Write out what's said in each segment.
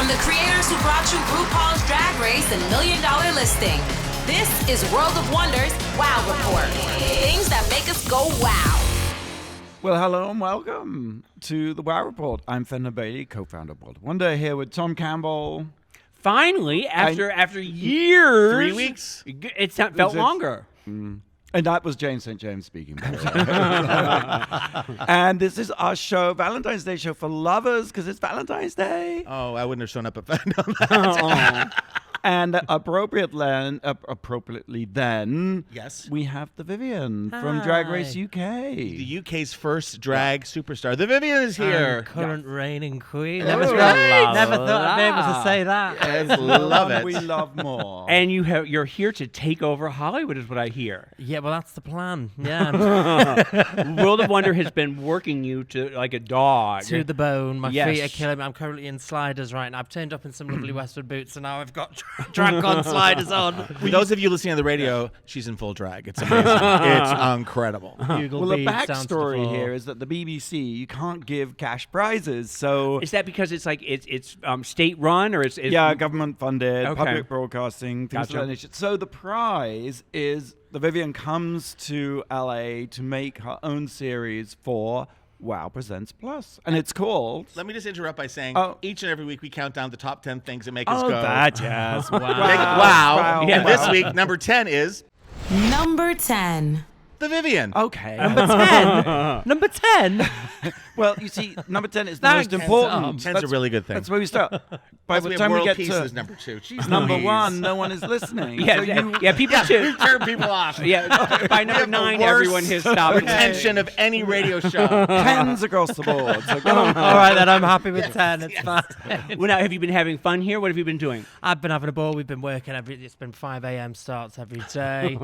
From the creators who brought you RuPaul's Drag Race and $1 Million Listing, this is World of Wonders Wow Report. Things that make us go wow. Well, hello and welcome to the Wow Report. I'm Fenton, co-founder of World of Wonder, here with Tom Campbell. Finally, after years. 3 weeks? It felt longer. And that was James St. James speaking. And this is our show, Valentine's Day show for lovers, because it's Valentine's Day. Oh, I wouldn't have shown up if I'd known that. And appropriately then, Yes. we have the Vivienne from Drag Race UK. The UK's first drag superstar. The Vivienne is here. Current reigning queen. Oh, Never thought I'd be able to say that. Yes, love it. We love more. And you're here to take over Hollywood, is what I hear. Yeah, well, that's the plan. Yeah. World of Wonder has been working you to like a dog. To the bone. My Yes. feet are killing me. I'm currently in sliders right now. I've turned up in some lovely Westwood boots, and now I've got drag on sliders on. For those of you listening on the radio, she's in full drag. It's amazing. It's incredible. Bugle Well, the beads down to the backstory floor. here is that the BBC, you can't give cash prizes, so Is that because it's like it's state run or it's yeah, government funded, Okay. public broadcasting, things Gotcha. of that nature. So the prize is the Vivienne comes to LA to make her own series for Wow Presents Plus, and it's called. Let me just interrupt by saying each and every week we count down the top 10 things that make us go. yes, wow, Wow. Yeah. And this week, number 10 is Number 10. the Vivienne. Okay. Number 10? Well, you see, number 10 is the Thanks, most important. Tom. 10's a really good thing. That's where we start. By we the have time we world get peace to is number 2. Jeez number Louise. 1, no one is listening. Yeah, So yeah, people too. Turn people off. Yeah, by number have the 9, worst everyone has stopped. retention of any radio show. Pens across the board. So go on. All right, then I'm happy with 10. It's fine. Well, now, have you been having fun here? What have you been doing? I've been having a ball. We've been working it's been 5 a.m. starts every day,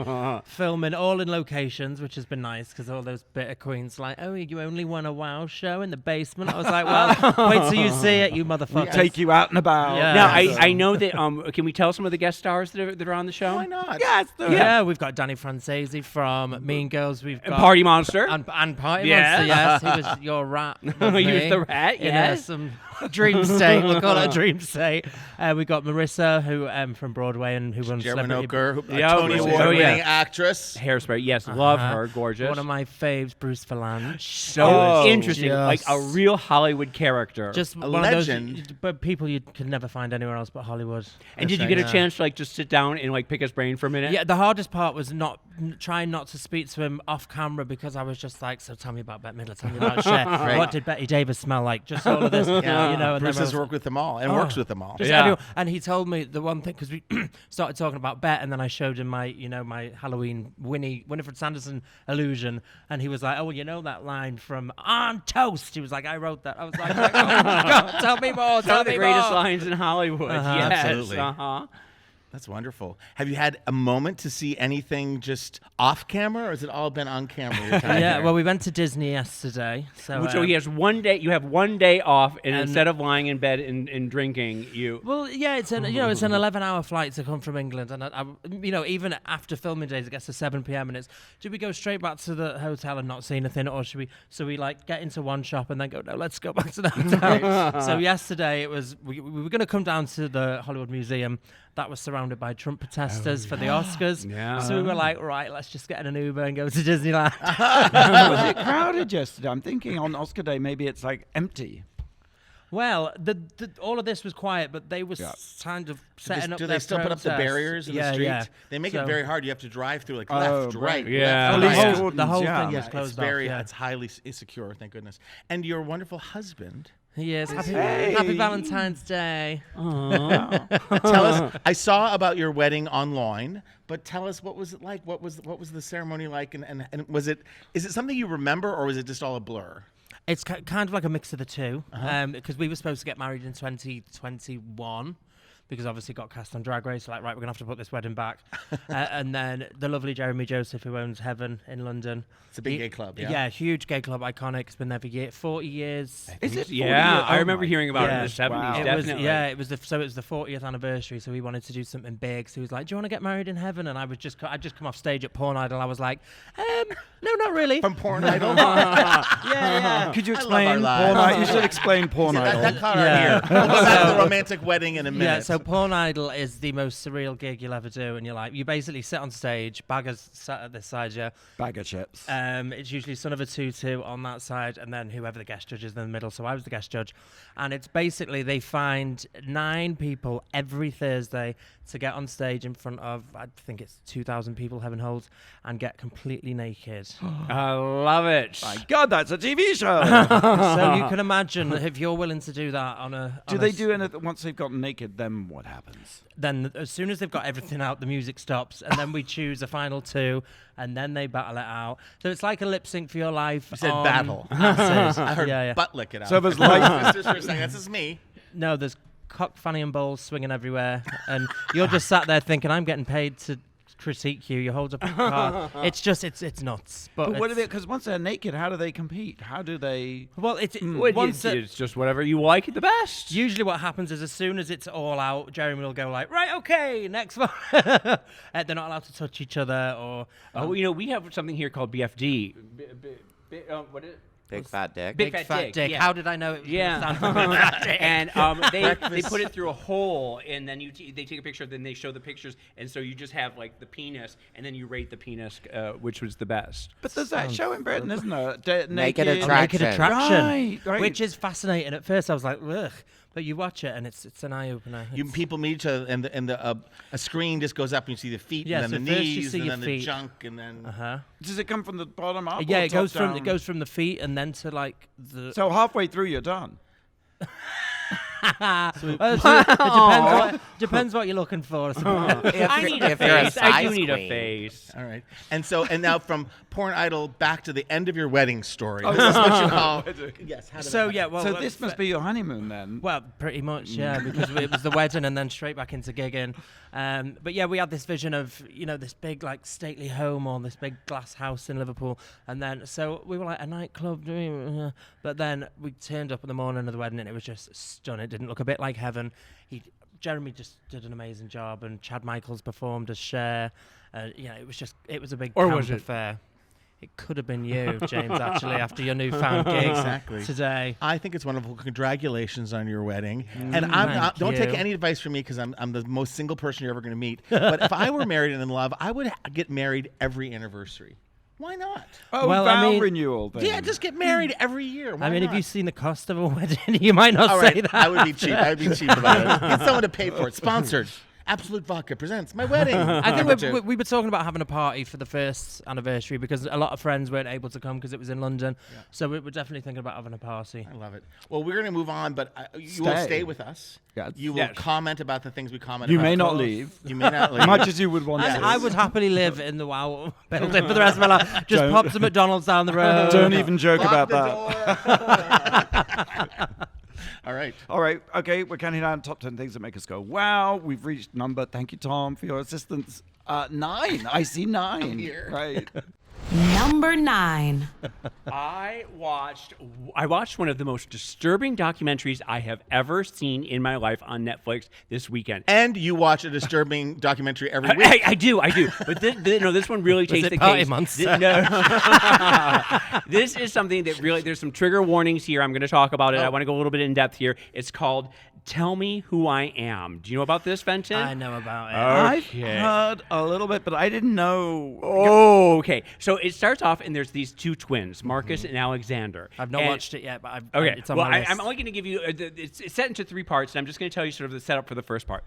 filming all in locations, which has been nice because all those bitter queens like, oh, you only won a WoW show in the basement. I was like, well, wait till you see it, you motherfuckers. Take you out and about. Yeah. Now, I know that. Can we tell some of the guest stars that are on the show? Why not? Yes. Yeah, we've got Danny Francesi from Mean Girls. We've got Party Monster. and Party Yes. Monster. Yes, he was your rat. He was the rat, yes. Some dream state. We'll call it a dream state. We got Marissa, who from Broadway and who won Jeremy Celebrity. Oker, a Yeah, Tony oh, Award-winning yeah. actress. Hairspray. Yes, love her. Gorgeous. One of my faves, Bruce Valanche. So interesting, Just- like a real Hollywood character. Just A one legend. of those, but people you could never find anywhere else but Hollywood. and did you get a chance to like just sit down and like pick his brain for a minute? Yeah, the hardest part was trying not to speak to him off camera because I was just like, so tell me about Bette Midler, tell me about Cher. Right. What did Betty Davis smell like? Just all of this, you know. And Bruce then I has was- worked with them all and works with them all. Just Yeah. everyone. And he told me the one thing because we started talking about Bet, and then I showed him my Halloween Winifred Sanderson illusion, and he was like, "Oh, well, you know that line from On Toast?" He was like, "I wrote that." I was like, "Oh my God, tell me more. One Tell of the me greatest more." lines in Hollywood. Yes, Absolutely. That's wonderful. Have you had a moment to see anything just off camera, or has it all been on camera? Your time Yeah, here? well, we went to Disney yesterday, So he has one day. You have one day off, and instead of lying in bed and drinking, you. Well, yeah, it's an 11-hour flight to come from England, and I even after filming days, it gets to 7 p.m. and it's, do we go straight back to the hotel and not see anything, or should we? So we like get into one shop and then go, no, let's go back to the hotel. So yesterday it was we were going to come down to the Hollywood Museum. That was surrounded by Trump protesters for the Oscars. Yeah. So we were like, right, let's just get in an Uber and go to Disneyland. Was it crowded yesterday? I'm thinking on Oscar Day, maybe it's like empty. Well, all of this was quiet, but they were kind of setting up. Do their they still put up the protests. barriers in the Yeah, street? yeah. They make So- it very hard. You have to drive through Oh, left, right. right, Yeah. left, Police right. cordons, The whole yeah. thing was It's closed very, off. Yeah. it's highly secure, thank goodness. And your wonderful husband. He is. Hey. Happy Valentine's Day. Tell us. I saw about your wedding online, but tell us what was it like? What was the ceremony like? And is it something you remember, or was it just all a blur? It's kind of like a mix of the two, because we were supposed to get married in 2021. because obviously got cast on Drag Race. Like, right, we're going to have to put this wedding back. And then the lovely Jeremy Joseph, who owns Heaven in London. It's a big gay club, yeah? Yeah, huge gay club, iconic. It's been there for 40 years. Is it? 40 Yeah, years? I Oh remember my hearing about it in the God. 70s, Wow. It was, definitely. yeah, it was the 40th anniversary, so he wanted to do something big. So he was like, "Do you want to get married in heaven?" And I'd just come off stage at Porn Idol. I was like, "No, not really." From Porn Idol? yeah. Could you I love explain our Porn lives. Idol? You should explain Porn that Idol. caught Yeah. our ear. We'll go back to the romantic wedding in a minute. Yeah, so Porn Idol is the most surreal gig you'll ever do, and you basically sit on stage, baggers sat at this side, yeah. Bag of chips. It's usually Son of a Tutu on that side, and then whoever the guest judge is in the middle. So I was the guest judge, and it's basically they find 9 people every Thursday to get on stage in front of, I think it's 2,000 people, heaven holds, and get completely naked. I love it. My God, that's a TV show. So you can imagine if you're willing to do that on a. Do on they a do anything once they've gotten naked? Then what happens? Then as soon as they've got everything out, the music stops, and then we choose a final 2, and then they battle it out. So it's like a lip sync for your life. You said on battle. acid. I heard yeah. butt lick it out. So there's like Just for a second, that's just me. No, there's cock, fanny, and balls swinging everywhere, and you're just sat there thinking, "I'm getting paid to critique you." You hold up a card. It's nuts. But what do they? Because once they're naked, how do they compete? How do they? Well, It's just whatever you like the best. Usually what happens is as soon as it's all out, Jeremy will go like, "Right, okay, next one." They're not allowed to touch each other or... we have something here called BFD. What is it? Big fat dick. Big fat dick. Yeah. How did I know it was Yeah, gonna stand for Big Fat Dick? and they put it through a hole, and then they take a picture, then they show the pictures, and so you just have like the penis, and then you rate the penis, which was the best. But there's that show in Britain, isn't there? Naked Naked Attraction. Naked Attraction, Right. which is fascinating. At first I was like, ugh, but you watch it and it's an eye opener. People meet each other, and a screen just goes up, and you see the feet, Yeah, and then so the first you knees, see and your then feet. the junk, and then. Does it come from the bottom up? Yeah, or it goes top down? from the feet and then to like the. So halfway through, you're done. It depends what you're looking for. I suppose. I need a if you're a face. I do size need a queen. face. All right. And now from Porn Idol back to the end of your wedding story. This is what you call. Yes. How did So that yeah, happen? well, So this must be your honeymoon then. Well, pretty much, yeah, because it was the wedding and then straight back into gigging. But yeah, we had this vision of, this big, like, stately home or this big glass house in Liverpool. And then, so we were like, a nightclub. But then we turned up in the morning of the wedding and it was just stunning. It didn't look a bit like heaven. Jeremy just did an amazing job, and Chad Michaels performed as Cher. It was a big Or camp was it? affair. It could have been you, James, actually, after your newfound gig Exactly. today. I think it's wonderful. Congratulations on your wedding. And Thank don't take you. any advice from me because I'm the most single person you're ever going to meet. But if I were married and in love, I would get married every anniversary. Why not? Oh, Well, I vow mean- renewal thing. Yeah, just get married every year. Why I mean, not? if you've seen the cost of a wedding, you might not All say right, that. I would be cheap. I would be cheap about it. Get someone to pay for it. Sponsored. Absolute Vodka presents my wedding. I Number think two. we were talking about having a party for the first anniversary because a lot of friends weren't able to come because it was in London. So we're definitely thinking about having a party. I love it. Well, we're going to move on, but you will Stay. stay with us. Yes. You will Yes. comment about the things we comment You about. may not course. leave. You may not leave. Much as you would want And to. I would happily live in the WoW building for the rest of my life. Just Don't- pop to McDonald's down the road. Don't even joke Lock about the that. door. All right. All right, okay, we're counting down top 10 things that make us go, wow. We've reached number, thank you, Tom, for your assistance. 9. I see 9. here. Right. Number 9. I watched one of the most disturbing documentaries I have ever seen in my life on Netflix this weekend. And you watch a disturbing documentary every week. I do. But this one really takes it the Party case. Months? No. This is something that really, there's some trigger warnings here. I'm going to talk about it. I want to go a little bit in depth here. It's called Tell Me Who I Am. Do you know about this, Fenton? I know about it. I've heard a little bit, but I didn't know. Oh, okay. So it starts off, and there's these two twins, Marcus and Alexander. I've not And- watched it yet, but Okay. it's on Well, my list. I'm only going to give you. It's set into 3 parts, and I'm just going to tell you sort of the setup for the first part.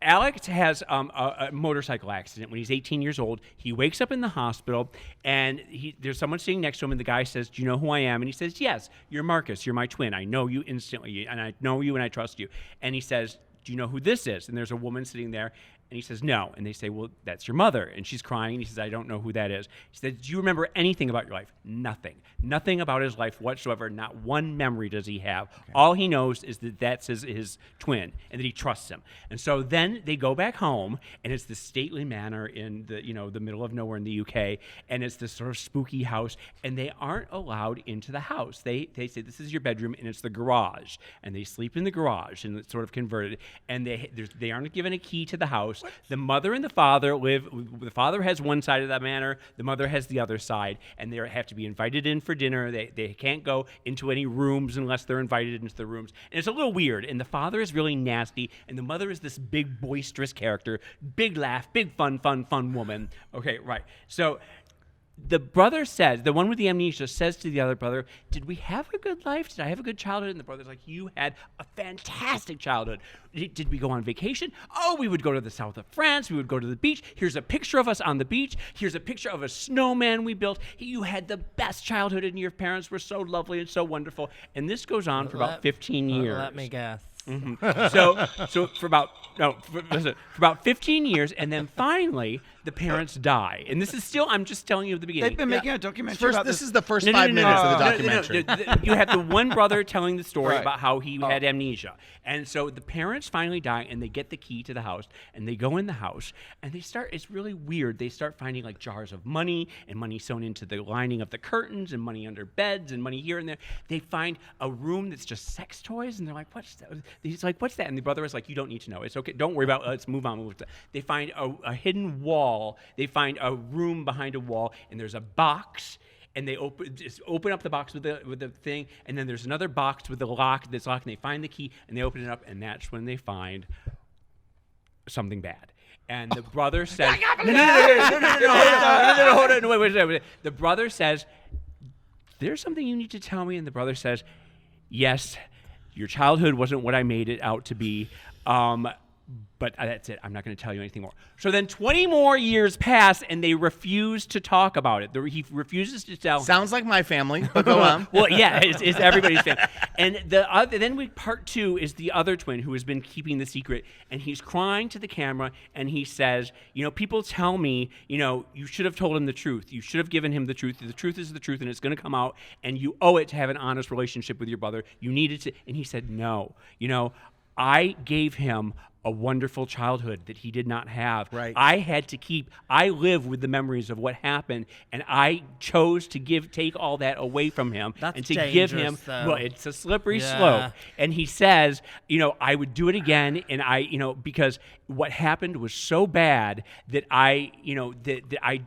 Alex has a motorcycle accident when he's 18 years old. He wakes up in the hospital, and there's someone sitting next to him, and the guy says, "Do you know who I am?" And he says, "Yes, you're Marcus. You're my twin. I know you instantly, and I know you, and I trust you." And he says, "Do you know who this is?" And there's a woman sitting there, And he says, no. And they say, well, that's your mother. And she's crying. And he says, I don't know who that is. He said, do you remember anything about your life? Nothing. Nothing about his life whatsoever. Not one memory does he have. Okay. All he knows is that that's his twin and that he trusts him. And so then they go back home, and it's this stately manor in the middle of nowhere in the UK, and it's this sort of spooky house, and they aren't allowed into the house. They say, this is your bedroom, and it's the garage. And they sleep in the garage, and it's sort of converted. And they aren't given a key to the house. What? The mother and the father live. The father has one side of the manor. The mother has the other side, and they have to be invited in for dinner. They can't go into any rooms unless they're invited into the rooms. And it's a little weird. And the father is really nasty, and the mother is this big boisterous character, big laugh, big fun woman. Okay, right. So the brother says, the one with the amnesia says to the other brother, did we have a good life? Did I have a good childhood? And the brother's like, you had a fantastic childhood. Did we go on vacation? Oh, we would go to the south of France. We would go to the beach. Here's a picture of us on the beach. Here's a picture of a snowman we built. You had the best childhood, and your parents were so lovely and so wonderful. And this goes on for about 15 years. Let me guess. Mm-hmm. So for about 15 years, and then finally the parents die. And this is still, I'm just telling you at the beginning. They've been making a documentary about this is the first 5 minutes of the documentary. You have the one brother telling the story Right. about how he had amnesia. And so the parents finally die, and they get the key to the house, and they go in the house, and it's really weird. They start finding like jars of money, and money sewn into the lining of the curtains, and money under beds, and money here and there. They find a room that's just sex toys, and they're like, what's that? He's like, what's that? And the brother is like, you don't need to know. It's okay. Don't worry about it. Let's move on. They find a hidden wall. They find a room behind a wall, and there's a box. And they open up the box with the thing, and then there's another box with a lock that's locked, and they find the key, and they open it up, and that's when they find something bad. And the brother says, no, hold on, wait. The brother says, there's something you need to tell me, and the brother says, yes, your childhood wasn't what I made it out to be, but that's it. I'm not going to tell you anything more. So then 20 more years pass, and they refuse to talk about it. He refuses to tell. Sounds like my family, but go on. Well, yeah, it's everybody's family. And then part 2 is the other twin who has been keeping the secret, and he's crying to the camera, and he says, people tell me, you should have told him the truth. You should have given him the truth. The truth is the truth, and it's going to come out, and you owe it to have an honest relationship with your brother. You needed to. And he said, no. I gave him a wonderful childhood that he did not have. Right. I live with the memories of what happened, and I chose to take all that away from him. That's and to give him, though. well, it's a slippery slope. And he says, I would do it again, and because what happened was so bad that I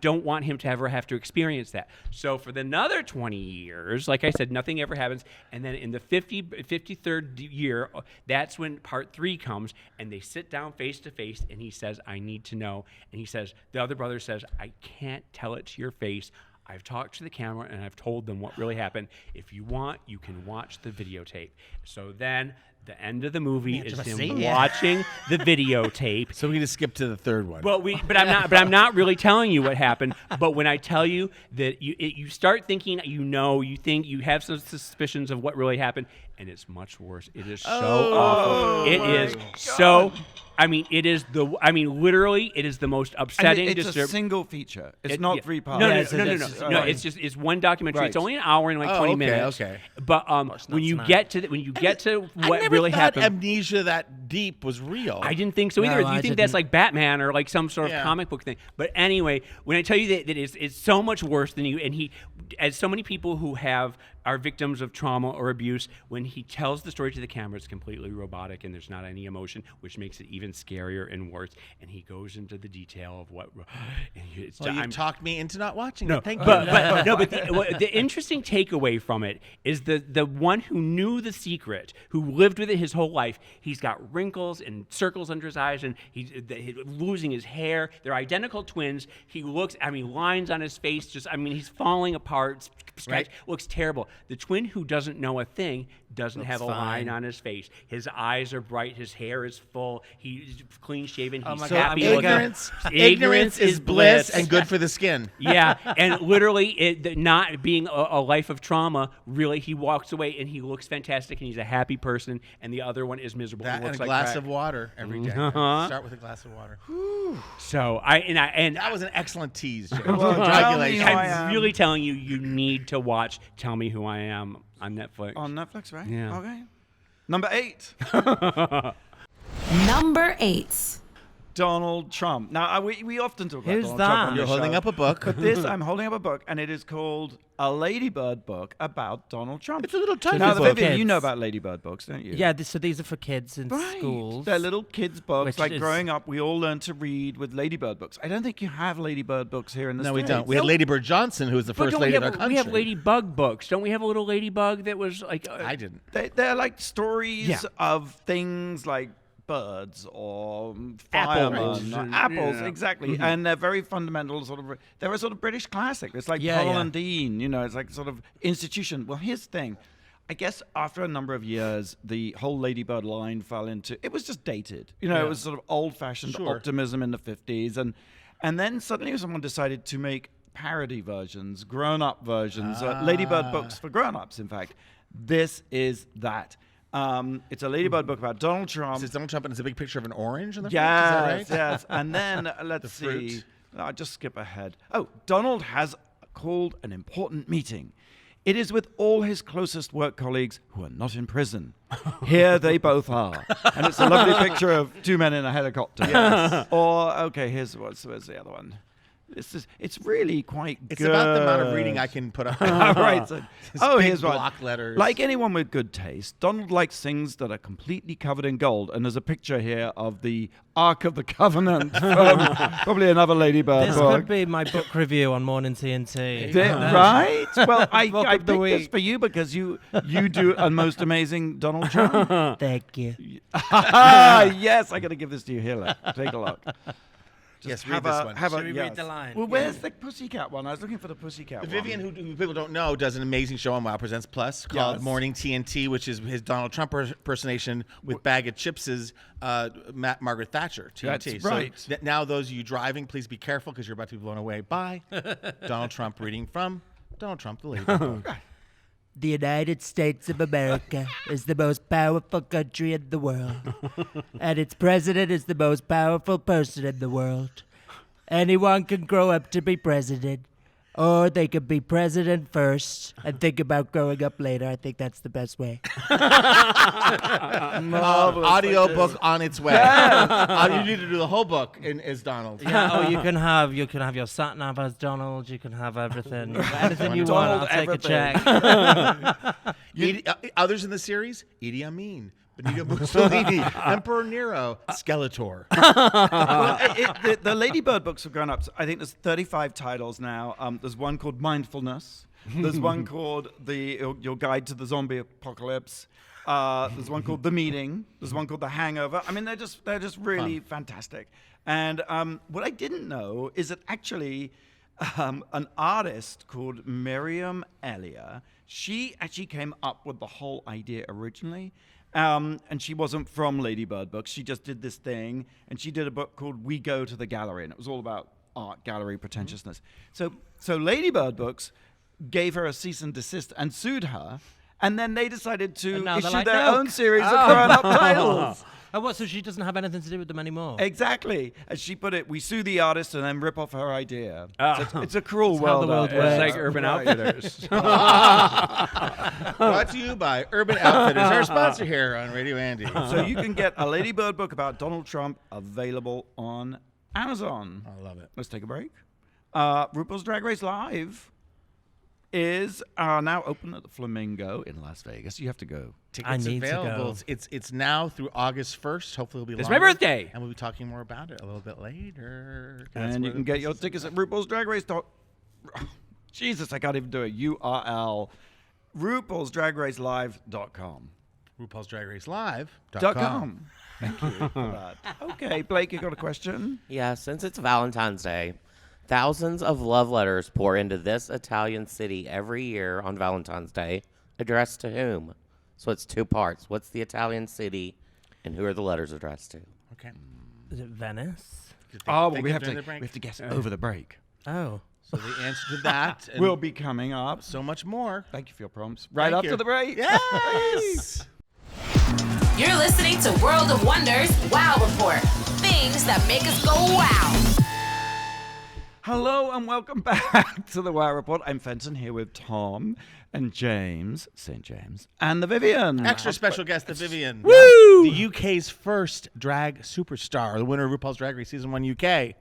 don't want him to ever have to experience that. So for another 20 years, like I said, nothing ever happens. And then in the 53rd year, that's when part 3 comes, and they sit down face to face, and he says, I need to know. And he says, the other brother says, I can't tell it to your face. I've talked to the camera, and I've told them what really happened. If you want, you can watch the videotape. So then the end of the movie is him watching the videotape. So we just skip to the third one. Well, I'm not really telling you what happened. But when I tell you that you start thinking, you think you have some suspicions of what really happened, and it's much worse. It is so awful. It is so. Literally, it is the most upsetting. It's a single feature. It's not 3 parts. No. It's one documentary. Right. It's only an hour and 20 minutes. Okay. But when you get to what really happened, amnesia that deep was real. I didn't think so either. No, You think that's like Batman or like some sort of comic book thing. But anyway, when I tell you that it's so much worse than you, and he, as so many people who are victims of trauma or abuse, when he tells the story to the camera, it's completely robotic and there's not any emotion, which makes it even scarier and worse. And he goes into the detail of what. You talked me into not watching it. Thank you. But the interesting takeaway from it is the one who knew the secret, who lived with it his whole life. He's got wrinkles and circles under his eyes, and he's losing his hair. They're identical twins. He looks, lines on his face. He's falling apart. Right. Looks terrible. The twin who doesn't know a thing doesn't Looks have a fine. line on his face. His eyes are bright. His hair is full. He's clean shaven. He's my So God, happy I'm looking. ignorance is bliss and good for the skin. Yeah, and literally, not being a life of trauma, really, he walks away and he looks fantastic and he's a happy person, and the other one is miserable. That He and looks a like glass crap. of water every day. Uh-huh. Start with a glass of water. So That was an excellent tease, Jay. Well, Congratulations. tell me who I am. I'm really telling you, you need to watch Tell Me Who I Am on Netflix. On Netflix, right? Yeah. Okay. Number 8. Number 8. Donald Trump. Now, we often talk about Who's Donald that? Trump on You're this holding show. up a book. But this, I'm holding up a book, and it is called A Ladybird Book About Donald Trump. It's a little tiny Now, book. Vivienne, you Kids. know about Ladybird books, don't you? Yeah, so these are for kids in Right. schools. They're little kids' books. Which Like is- growing up, we all learned to read with Ladybird books. I don't think you have Ladybird books here in the No, States. we don't. We had Lady Bird Johnson, who was the But first don't lady we of our have, country. we have Ladybug books. Don't we have a little Ladybug that was like... I didn't. They're like stories Yeah. of things like birds or Apples. firemen, or apples, Yeah. exactly. And they're very fundamental, they're a sort of British classic. It's like Yeah, Paul yeah. and Dean, it's like sort of institution. Well, here's the thing. I guess after a number of years, the whole Ladybird line fell into, it was just dated. It was sort of old-fashioned Sure. optimism in the 50s. And then suddenly someone decided to make parody versions, grown-up versions, Ladybird books for grown-ups, in fact. This is that. It's a Ladybird book about Donald Trump. Is it Donald Trump and it's a big picture of an orange on the front? Is that right? Yes. And then let's fruit. see. I'll just skip ahead. Oh, Donald has called an important meeting. It is with all his closest work colleagues who are not in prison. Here they both are. And it's a lovely picture of two men in a helicopter. Yes. Or, okay, where's the other one? It's really quite It's good. about the amount of reading I can put on. Right. So, big here's one. block letters. Like anyone with good taste, Donald likes things that are completely covered in gold. And there's a picture here of the Ark of the Covenant from probably another Ladybird This book. could be my book review on Morning TNT. Right? Well, I Book I of the picked this week. for you because you do a most amazing Donald Trump. Thank you. Yes, I got to give this to you here. Look. Take a look. Yes, read this one. Should we read the line? Well, where's the pussycat one? I was looking for the pussycat one. Vivienne, who people don't know, does an amazing show on Wow Presents Plus called Yes. Morning TNT, which is his Donald Trump impersonation with Bag of Chips's Margaret Thatcher, TNT. That's right. So now those of you driving, please be careful because you're about to be blown away by Donald Trump reading from Donald Trump, the Lady Book. The United States of America is the most powerful country in the world, and its president is the most powerful person in the world. Anyone can grow up to be president, or they could be president first and think about growing up later. I think that's the best way. Audio book on its way. You need to do the whole book as Donald. Yeah, oh, you can have your sat nav as Donald. You can have everything, anything you want. I'll take a check. Others in the series: Idi Amin, Benito Mussolini, Emperor Nero, Skeletor. Well, the Ladybird books for grown-ups, I think there's 35 titles now. There's one called Mindfulness. There's one called Your Guide to the Zombie Apocalypse. There's one called The Meeting. There's one called The Hangover. I mean, they're just really fantastic. And what I didn't know is that actually an artist called Miriam Elia, she actually came up with the whole idea originally. And she wasn't from Ladybird books. She just did this thing, and she did a book called We Go to the Gallery, and it was all about art gallery pretentiousness. So Ladybird books gave her a cease and desist and sued her, and then they decided to And now they're issue like, their "No." own series of grown-up titles. Oh, what? So she doesn't have anything to do with them anymore? Exactly. As she put it, we sue the artist and then rip off her idea. It's a cruel how the world. world out there. It's works. like Urban Outfitters. Brought to you by Urban Outfitters, our sponsor here on Radio Andy. So you can get a Ladybird book about Donald Trump available on Amazon. I love it. Let's take a break. RuPaul's Drag Race Live is now open at the Flamingo in Las Vegas. You have to go. Tickets need to available. go. It's now through August 1st. Hopefully it'll be It's my longer. birthday. And we'll be talking more about it a little bit later. That's And you where can the get your places tickets are. at RuPaul's Drag Race. Jesus, I can't even do it. URL. RuPaul's Drag Race Live.com. RuPaul's Drag Race Live.com. .com. Thank you for that. Okay, Blake, you got a question? Yeah, since it's Valentine's Day, thousands of love letters pour into this Italian city every year on Valentine's Day. addressed to whom? So it's 2 parts. What's the Italian city, and who are the letters addressed to? Okay. Is it Venice? Oh, well, think we of have during to the break? we have to guess over the break. Oh. So the answer to that and Will be coming up. so much more. Thank you for your prompts. Right Thank after you. the break. Yes. You're listening to World of Wonders Wow Report. Things that make us go wow. Hello and welcome back to the Wow Report. I'm Fenton here with Tom and James, St. James, and the Vivienne. Extra special guest, the Vivienne. Woo! The UK's first drag superstar, the winner of RuPaul's Drag Race Season 1 UK.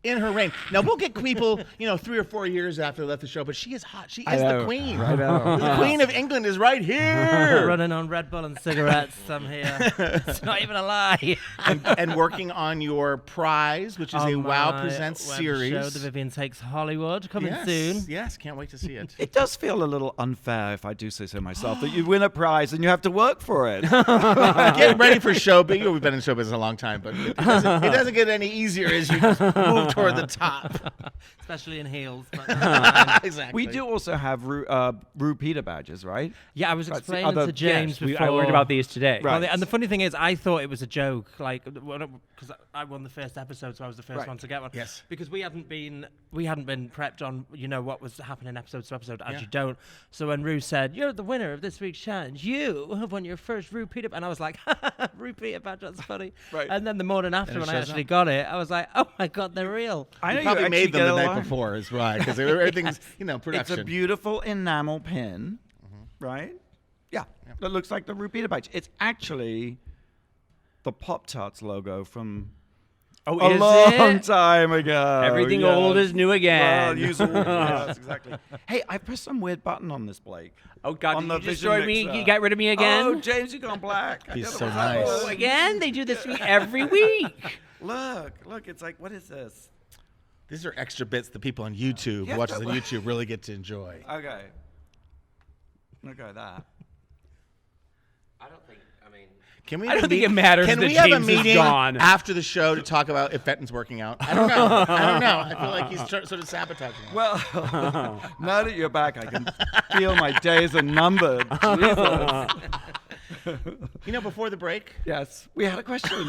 In her reign. Now, we'll get people, 3 or 4 years after they left the show, but she is hot. She is the queen. I know. The Queen of England is right here. Running on Red Bull and cigarettes. I'm here. It's not even a lie. and working on your prize, which is a On Wow my Presents web series. show, The Vivienne Takes Hollywood, coming yes, soon. Yes, can't wait to see it. It does feel a little unfair, if I do say so myself, that you win a prize and you have to work for it. Get ready for showbiz. We've been in showbiz a long time, but it doesn't get any easier as you move toward the top. Especially in heels. But Exactly. We do also have Peter badges, right? yeah, I was That's the explaining other- to James Yes, before. I learned about these today. Right. And the funny thing is, I thought it was a joke, like, because I won the first episode, so I was the first Right. one to get one. Yes. Because we hadn't been prepped on, what was happening episode to episode, as Yeah. you don't. So when Rue said, "You're the winner of this week's challenge, you have won your first Rue Peter," and I was like, "Rue Peter badge, that's funny." Right. And then the morning after, And it when I shows actually up. got it, I was like, "Oh my God, they're real." I know You probably actually made them get the a night line. before, is right? Because everything's, It's production. a beautiful enamel pin, right? Yeah. That looks like the Peter badge. It's actually the Pop-Tarts logo from Oh, a is long it? time ago. Everything old is new again. Well, use all, yes, exactly. Hey, I pressed some weird button on this, Blake. Oh God! On Did the you Vision destroy me? Mixer. You got rid of me again? Oh, James, you gone black. I He's don't know so what's nice. happened. Oh, again? They do this to me every week. Look, it's like, what is this? These are extra bits that people on YouTube, Yeah, watchers on but- YouTube, really get to enjoy. Okay. Okay, that. I don't think, Can we I have don't a think meet- it matters Can that we have James a is meeting gone. after the show to talk about if Fenton's working out? I don't know. I feel like he's sort of sabotaging us. Well, now that you're back, I can feel my days are numbered. Jesus. Before the break, Yes, we had a question.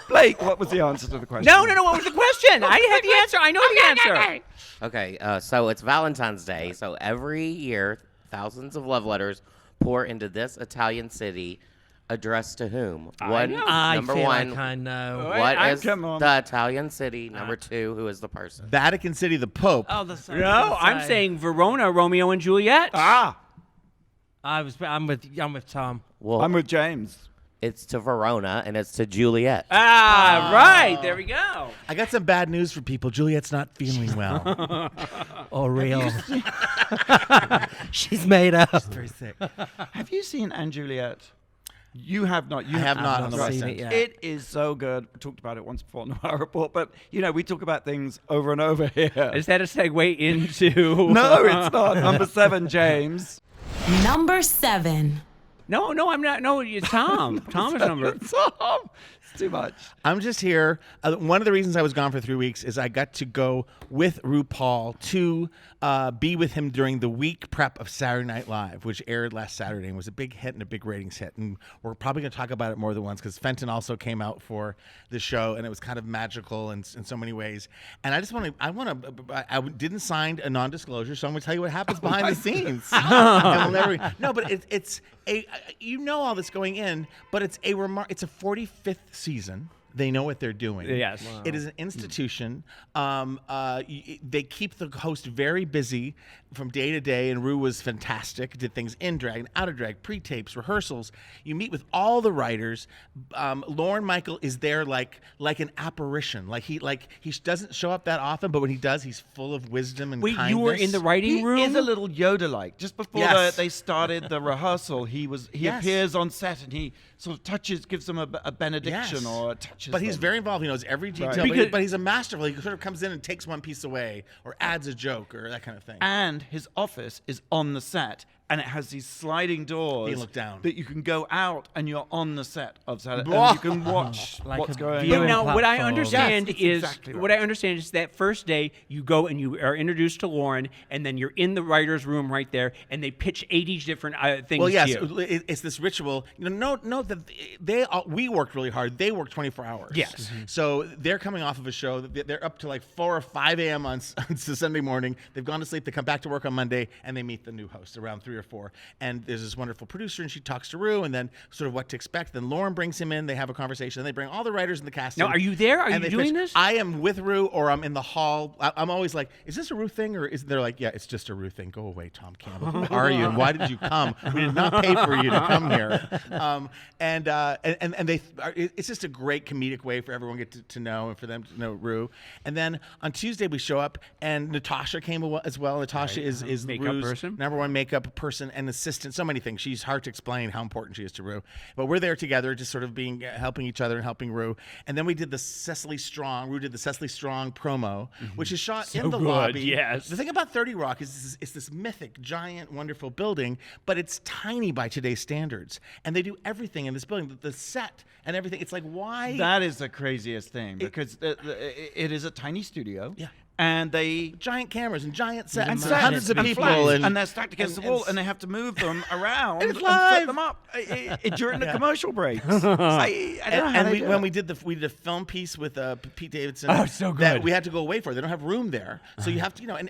Blake, what was the answer to the question? No. What was the question? I have the answer. I know the answer. Okay, so it's Valentine's Day. So every year, thousands of love letters pour into this Italian city, addressed to whom? What? know. I Number feel one. like I know. What I- is come on. the Italian city? Number 2, who is the person? Vatican City, the Pope. Oh, that's so No, I'm saying Verona, Romeo and Juliet. Ah, I'm with Tom. Well, I'm with James. it's to Verona, and it's to Juliet. Right. There we go. I got some bad news for people. Juliet's not feeling well. Or real. She's made up. Very sick. Have you seen Anne Juliet? You have not. You I have not not on the seen West it End. yet. It is so good. We talked about it once before in our report, but we talk about things over and over here. Is that a segue into? No, it's not. Number 7, James. Number 7. No, I'm not. No, it's Tom. Tom is number. Tom. It's too much. I'm just here. One of the reasons I was gone for 3 weeks is I got to go with RuPaul to be with him during the week prep of Saturday Night Live, which aired last Saturday and was a big hit and a big ratings hit. And we're probably going to talk about it more than once because Fenton also came out for the show and it was kind of magical in so many ways. And I just want to, I didn't sign a non-disclosure, so I'm going to tell you what happens behind the scenes. And we'll never, no, but it's all this going in, but it's a 45th season. They know what they're doing. Yes. Wow. It is an institution. They keep the host very busy from day to day, and Rue was fantastic. Did things in drag and out of drag, pre-tapes, rehearsals. You meet with all the writers. Lauren Michael is there like an apparition. He doesn't show up that often, but when he does, he's full of wisdom and Wait, kindness. you were in the writing He room? is a little Yoda-like. Just before Yes. they started the rehearsal, he Yes. appears on set and he sort of gives them a benediction Yes. or touches But he's them. very involved. He knows every detail. Right. But he's a masterful. He sort of comes in and takes one piece away or adds a joke or that kind of thing. And his office is on the set. and it has these sliding doors. You look down. That you can go out, and you're on the set of Saturday. Blah. And you can watch Like what's a going viewing on. Now, what I platform. understand Yes, is exactly right. what I understand is that first day you go and you are introduced to Lauren, and then you're in the writers' room right there, and they pitch 80 different things. Well, yes, to you. it's this ritual. Note that we worked really hard. They work 24 hours. Yes. So they're coming off of a show. They're up to like 4 or 5 a.m. on Sunday morning. They've gone to sleep. They come back to work on Monday, and they meet the new host around 3 or 4. And there's this wonderful producer, and she talks to Rue, and then sort of what to expect. Then Lauren brings him in. They have a conversation. And they bring all the writers and the cast. Now, in, are you there? Are and you they doing pitch. this? I am with Rue, or I'm in the hall. I'm always like, is this a Rue thing, or is they're like, yeah, it's just a Rue thing. Go away, Tom Campbell. Who are you, and why did you come? We did not pay for you to come here. And they, it's just a great comedic way for everyone to get to know and for them to know Rue. And then on Tuesday we show up, and Natasha came as well. Natasha is Makeup Rue's person. #1 makeup person and assistant. So many things. She's hard to explain how important she is to Rue. But we're there together, just sort of helping each other and helping Rue. And then we did the Cecily Strong. Rue did the Cecily Strong promo, which is shot in the good, lobby. yes. The thing about 30 Rock is it's this mythic, giant, wonderful building, but it's tiny by today's standards. And they do everything in this building, the set and everything. It's like, why? That is the craziest thing, because it is a tiny studio. Yeah. And they giant cameras and giant sets and and sets hundreds of and people. flags, and they're stacked against the wall, and they have to move them around and set them up during the commercial breaks. I don't know how they do when it. we did a film piece with Pete Davidson. Oh, so That good. we had to go away for. They don't have room there, so you have to, and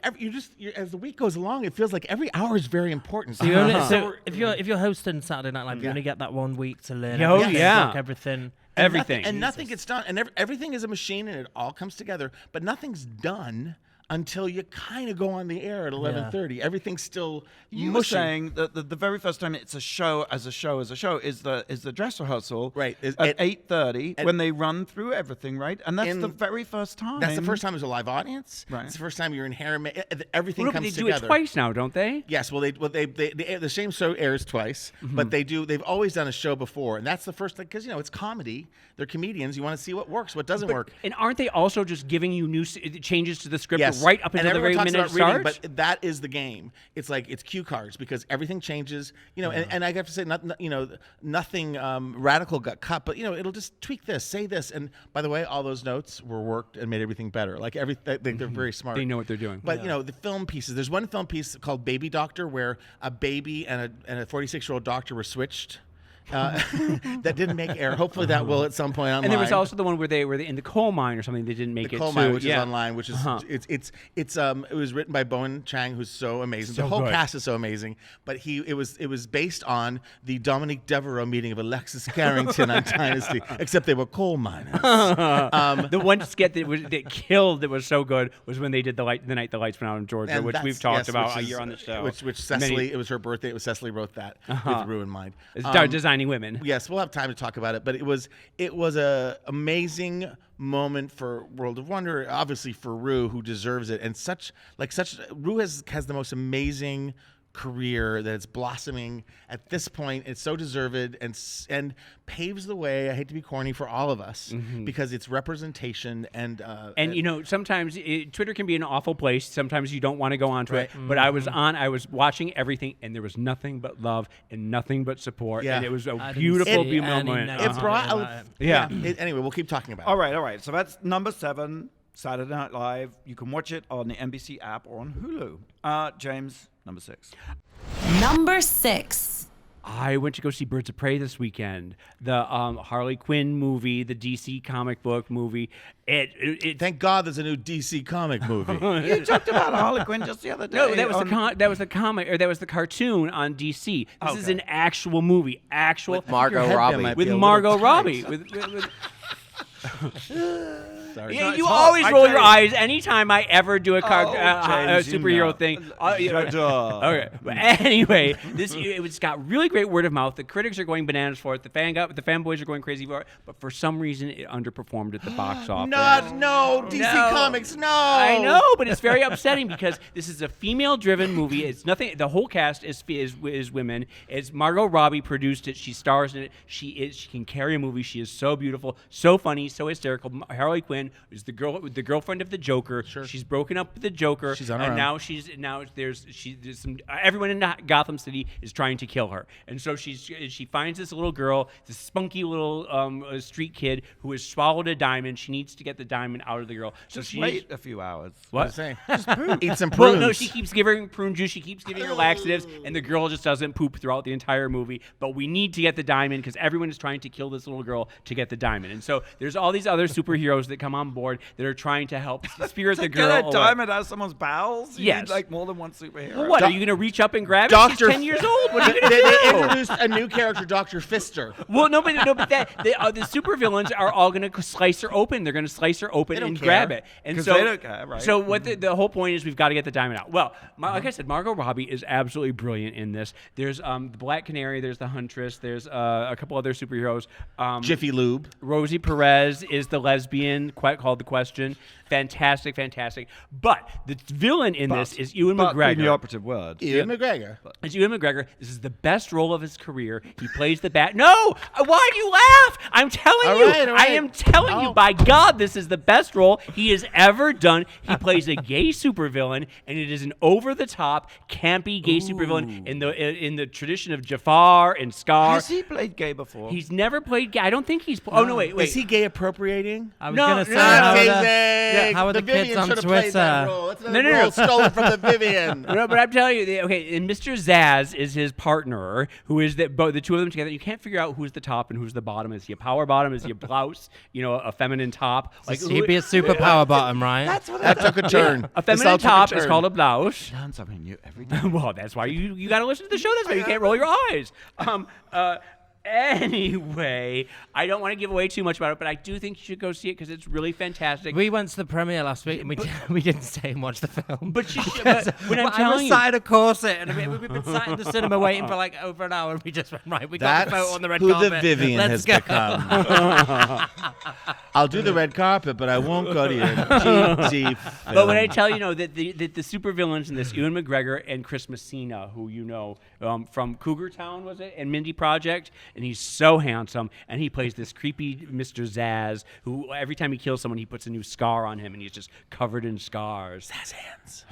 as the week goes along, it feels like every hour is very important. So, so if you're hosting Saturday Night Live, you only get that 1 week to learn. Oh, everything, yeah. like everything. Everything. Nothing gets done, and everything is a machine, and it all comes together. But nothing's done until you kind of go on the air at 11:30. Everything's still You were mushy. saying that the very first time it's a show is the dress rehearsal, Right. at 8:30 when they run through everything, right? And that's the very first time. That's the first time there's a live audience. Right. It's the first time you're in hair. Everything Well, but comes they do together. it twice now, don't they? Yes, well, the same show airs twice, but they've always done a show before, and that's the first thing, because it's comedy. They're comedians. You want to see what works, what doesn't work. And aren't they also just giving you new changes to the script Yes, right up and until the everyone very talks minute about it reading, starts? but that is the game. It's like it's cue cards, because everything changes. And I have to say, nothing radical got cut, but it'll just tweak this, say this, and by the way, all those notes were worked and made everything better. Like they're very smart. They know what they're doing. But the film pieces. There's one film piece called Baby Doctor, where a baby and a 46-year-old doctor were switched. That didn't make air. Hopefully that will at some point online. And there was also the one where they were in the coal mine or something. They didn't make the it. coal too. mine, which is Yeah. online, which is it was written by Bowen Chang, who's so amazing. So the whole good. cast is so amazing. But it was based on the Dominique Devereaux meeting of Alexis Carrington on Dynasty, except they were coal miners. The one skit that killed that was so good was when they did the night the lights went out in Georgia, And which that's- we've talked yes, about which a is- year on the show. Which Cecily, it was her birthday. It was Cecily wrote that with Rue in mind. Designing women. Yes, we'll have time to talk about it, but it was a amazing moment for World of Wonder, obviously for Rue, who deserves it, and Rue has the most amazing career that it's blossoming at this point. It's so deserved and paves the way. I hate to be corny for all of us because it's representation and sometimes Twitter can be an awful place. Sometimes you don't want to go onto Right. it. But I was watching everything, and there was nothing but love and nothing but support. Yeah. And it was a I didn't beautiful, see beautiful any moment. negative it brought about it. Yeah. Anyway, we'll keep talking about All right. So that's number 7, Saturday Night Live. You can watch it on the NBC app or on Hulu. James, number 6. Number 6. I went to go see Birds of Prey this weekend. The Harley Quinn movie, the DC comic book movie. it. Thank God there's a new DC comic movie. You talked about Harley Quinn just the other day. No, that was the comic, or that was the cartoon on DC. This is an actual movie, With Margot headband Robbie. might be with a little Margot tight. Robbie. Sorry. Yeah, it's you hot. always I roll tell your you. eyes anytime I ever do a James, you superhero know. thing. J'adore. Okay, but anyway, it's got really great word of mouth. The critics are going bananas for it. The fanboys are going crazy for it. But for some reason, it underperformed at the box office. No, DC No. Comics, no. I know, but it's very upsetting because this is a female-driven movie. It's nothing. The whole cast is women. It's Margot Robbie produced it. She stars in it. She can carry a movie. She is so beautiful, so funny, He's so hysterical. Harley Quinn is the girlfriend of the Joker. Sure. She's broken up with the Joker. She's on her and own. now there's some everyone in Gotham City is trying to kill her, and so she finds this little girl, this spunky little street kid who has swallowed a diamond. She needs to get the diamond out of the girl. So Just she wait a few hours. What? Eat some prunes. Well, no, she keeps giving her prune juice. She keeps giving her laxatives, and the girl just doesn't poop throughout the entire movie. But we need to get the diamond because everyone is trying to kill this little girl to get the diamond. And so there's all these other superheroes that come on board that are trying to help spirit the girl Get a away. diamond out of someone's bowels? You Yes. need, like more than one superhero. Well, what, are you going to reach up and grab it? She's 10 years old. What are you going to They do? introduced a new character, Dr. Fister. Well, no, but the supervillains are all going to slice her open. They're going to slice her open They don't and care. grab it. And 'Cause so they don't care, right? So what the whole point is, we've got to get the diamond out. Well, like I said, Margot Robbie is absolutely brilliant in this. There's the Black Canary. There's the Huntress. There's a couple other superheroes. Jiffy Lube. Rosie Perez is the lesbian called The Question. Fantastic. But the villain in this is Ewan But McGregor. being the operative word. Ewan McGregor. It's Ewan McGregor. This is the best role of his career. He plays the bat. No! Why do you laugh? I'm telling All you. right. I am telling you. By God, this is the best role he has ever done. He plays a gay supervillain, and it is an over-the-top, campy gay supervillain in the tradition of Jafar and Scar. Has he played gay before? He's never played gay. I don't think he's. Oh no! Wait. Is he gay appropriating? I was No, going to say, no, how are the kids Vivienne on should have played that Twitter? role. It's No. role stolen from the Vivienne. No, but I'm telling you, okay, and Mr. Zaz is his partner, who is both the two of them together. You can't figure out who's the top and who's the bottom. Is he a power bottom? Is he a blouse? A feminine top? Like He'd be a super power bottom, right? That took a turn. A This feminine all took a top is turn. called a blouse. learn something new every day. Well, that's why you got to listen to the show. That's why you can't roll your eyes. Anyway, I don't want to give away too much about it, but I do think you should go see it because it's really fantastic. We went to the premiere last week and we didn't stay and watch the film. But you should, but when I'm I telling was you, sat in a corset and we've been sat in the cinema waiting for like over an hour and we just went, right, we got That's the photo on the red who carpet. the Vivienne Let's has go. become. I'll do the red carpet, but I won't go to your GG but when I tell you, that the supervillains in this, Ewan McGregor and Chris Messina, who from Cougar Town, was it, and Mindy Project, and he's so handsome, and he plays this creepy Mr. Zaz, who every time he kills someone, he puts a new scar on him, and he's just covered in scars. Zaz hands.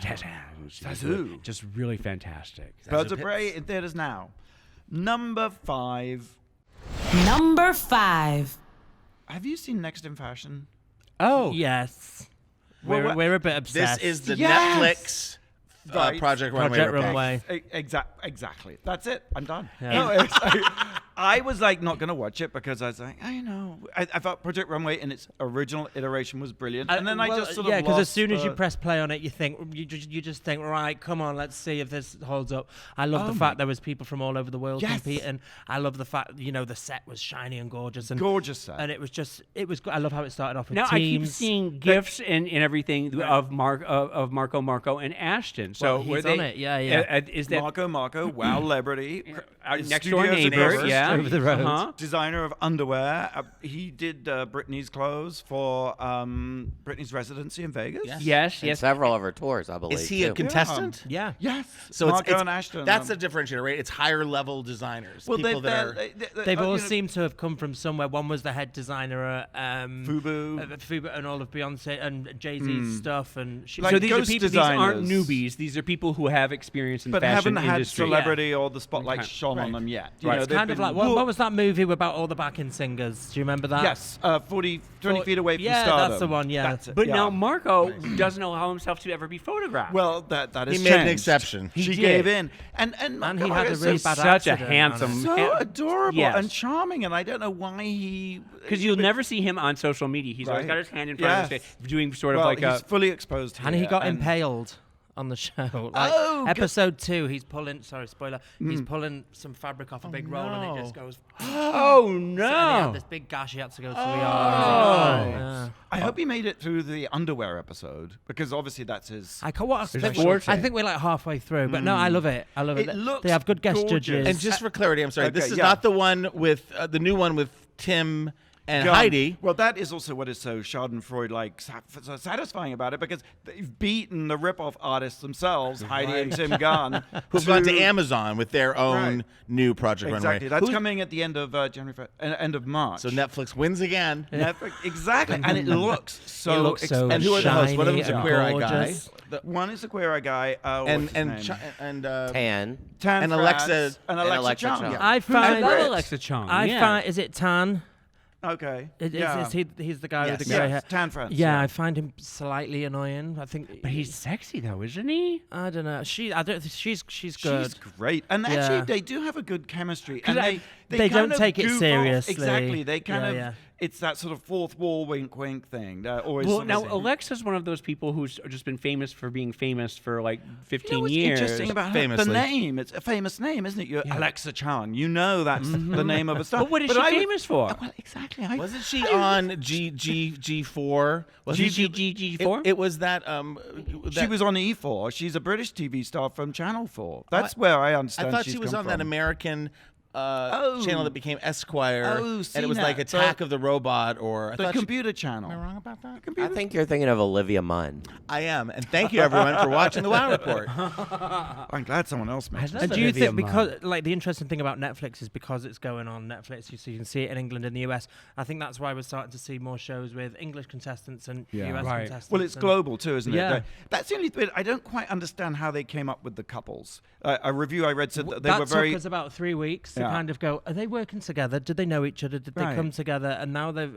Zazu. Just really fantastic. Birds of Prey in theaters now. Number 5. Number 5. Have you seen Next in Fashion? Oh, Yes. Well, We're a bit obsessed. This is the Yes! Netflix Right. Project Runway. Project ripoff. Runway. Exactly. That's it. I'm done. Yeah. No, I was like not going to watch it because I was like, I know. I thought Project Runway in its original iteration was brilliant. And then I just sort of yeah, because as lost soon as you the- press play on it, you just think, right, come on, let's see if this holds up. I love the fact there was people from all over the world Yes. competing. I love the fact the set was shiny and gorgeous and Gorgeous set. and it was I love how it started off with now I keep teams. seeing gifs and everything of Marco, and Ashton. So Well, he's were they, on it, yeah. Is that Marco, wow, celebrity. our His next door studio's in neighbor? Everest. Yeah, over the road. Uh-huh. Designer of underwear. He did Britney's clothes for Britney's residency in Vegas. Yes, And yes. several of her tours, I believe. Is he a too. contestant? Yeah. Yes. So Marco it's and Ashton. That's the differentiator, right? It's higher level designers. well, people that are. They've all seemed to have come from somewhere. One was the head designer at Fubu. Fubu and all of Beyonce and Jay-Z's stuff. And she, Like So these are ghost people. These aren't designers. newbies. These are people who have experience in the but fashion haven't had industry. celebrity or the spotlight Okay. shone on them yet. You Right. know, it's they've kind of been- like what was that movie about all the backing singers? Do you remember that? Yes, 20 feet away from yeah, stardom. that's the one. Yeah, That's it, But yeah. now Marco doesn't allow himself to ever be photographed. Well, that is He made an changed. exception. She He gave did. in, and And he Marco had a is really so bad such a accident on handsome, it. so adorable Yes. and charming, and I don't know why he. because you'll never see him on social media. He's always Right. got his hand in front of Yes. his face, doing sort of well, like he's a. fully exposed here. And he got impaled on the show. Like, Oh, good. episode 2, he's pulling. Sorry, spoiler. He's pulling some fabric off a big roll, and it just goes. Oh And he had no! this big gash he had to go to Oh. the yeah. I hope he made it through the underwear episode because obviously that's his. I can't. What There's I four think we're like halfway through, but no, I love it. I love it. It looks they have good guest gorgeous. judges. And just for clarity, I'm sorry. Okay, This is yeah. not the one with the new one with Tim And gone. Heidi. Well, that is also what is so Schadenfreude-like so satisfying about it, because they've beaten the rip-off artists themselves, Heidi and Tim Gunn, Who've gone to Amazon with their own new Project Exactly. Runway. That's coming at the end of end of March. So Netflix wins again. Netflix, exactly, and it looks so. It looks so And who are the hosts? One of shiny them's a and Queer Eye guy. gorgeous. One is a Queer Eye guy, And and Tan. Tan and France, Alexa- and and Alexa Alexa Chung. Chung. Yeah. I I find love Alexa Chung. is it Tan? Okay. Is he's the guy with the Yes. grey Yes, hair. Tan France. Yeah, I find him slightly annoying. I think, But he's sexy though, isn't he? I don't know. I don't think she's good. She's great, and Yeah. actually they do have a good chemistry, and they They kind don't of take it goof off. seriously. Exactly, they kind Yeah, of. yeah. It's that sort of fourth wall wink thing. Always. Well, sort now of- Alexa's one of those people who's just been famous for being famous for like 15 You know what's years. interesting about her? Famously. The name? It's a famous name, isn't it? You're Alexa Chung. You know that's the name of a star. But what is she famous for? Well, exactly. Wasn't she on G4? G4? It was that. She was on E4. She's a British TV star from Channel 4. That's where I understand. I thought she's she was come on that from. American channel that became Esquire, Oh, and it was like CNET. Attack of the Robot, or I The thought computer channel. Am I wrong about that? I think you're thinking of Olivia Munn. I am, and thank you everyone for watching the Wow Report. I'm glad someone else mentioned. And do you think because like the interesting thing about Netflix is because it's going on Netflix, so you can see it in England and the US. I think that's why we're starting to see more shows with English contestants and US Right. contestants. Well, it's and- global too, isn't Yeah. it? That's the only bit I don't quite understand how they came up with the couples. A review I read said that they that were very. took us about 3 weeks to Yeah. kind of go. Are they working together? Did they know each other? Did they Right. come together? And now they've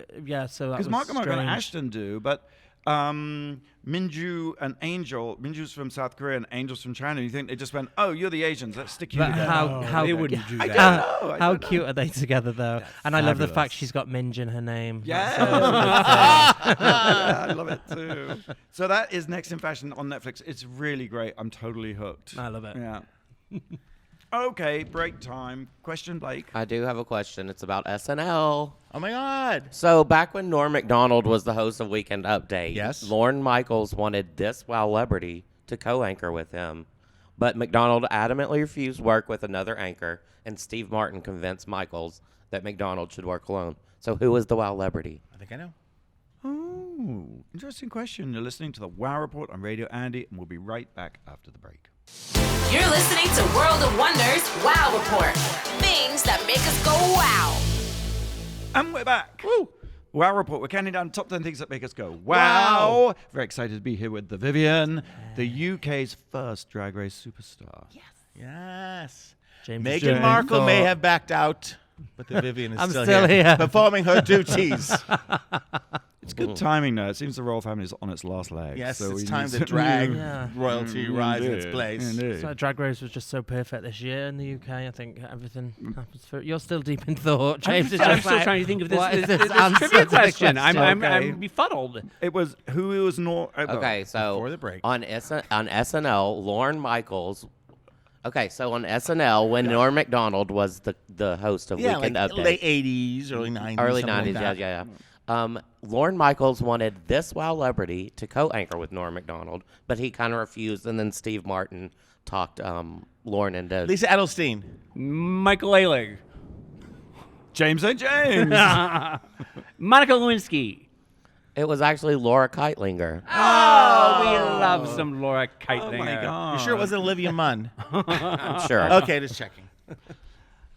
So that Because was Margot and strange. Ashton do, but Minju and Angel, Minju's from South Korea and Angel's from China. You think they just went, "Oh, you're the Asians. Let's stick you But together." how they wouldn't do I that. don't know. I How don't know. cute are they together though? And I love the fact Fabulous. she's got Minj in her name. Yeah. That's a good thing. I love it too. So that is Next in Fashion on Netflix. It's really great. I'm totally hooked. I love it. Yeah. Okay, break time. Question, Blake. I do have a question. It's about SNL. Oh my God! So back when Norm Macdonald was the host of Weekend Update, Yes. Lorne Michaels wanted this Wowlebrity to co-anchor with him, but Macdonald adamantly refused work with another anchor, and Steve Martin convinced Michaels that Macdonald should work alone. So who is the Wowlebrity? I think I know. Oh, interesting question. You're listening to the Wow Report on Radio Andy, and we'll be right back after the break. You're listening to World of Wonders Wow Report. Things that make us go wow. And we're back. Woo! Wow Report. We're counting down top 10 things that make us go wow. Very excited to be here with the Vivienne, the UK's first Drag Race superstar. Yes. James Meghan Jones. Markle may have backed out, but the Vivienne is I'm still, still here. performing her duties. It's good timing now. It seems the royal family is on its last legs. Yes, so it's we time need to drag Yeah. royalty rise in its Indeed, place. indeed. So Drag Race was just so perfect this year in the UK. I think everything happens for. You're still deep in thought, James. is I'm just still like, trying to think of this, what is this answer trivia to the question. I'm Okay. befuddled. It was who was not. Okay, so Before the break. on SNL, Lorne Michaels. Okay, so on SNL, when Norm Macdonald was the host of Yeah, Weekend like Update, late 80s, early 90s. early something 90s, like that. yeah. Lorne Michaels wanted this Wowlebrity to co-anchor with Norm Macdonald, but he kind of refused, and then Steve Martin talked Lorne into... Lisa Edelstein. Michael Ehrlich. James and James. Monica Lewinsky. It was actually Laura Keitlinger. Oh, we love some Laura Keitlinger. Oh my God. You sure it wasn't Olivia Munn? I'm sure. Okay, just checking.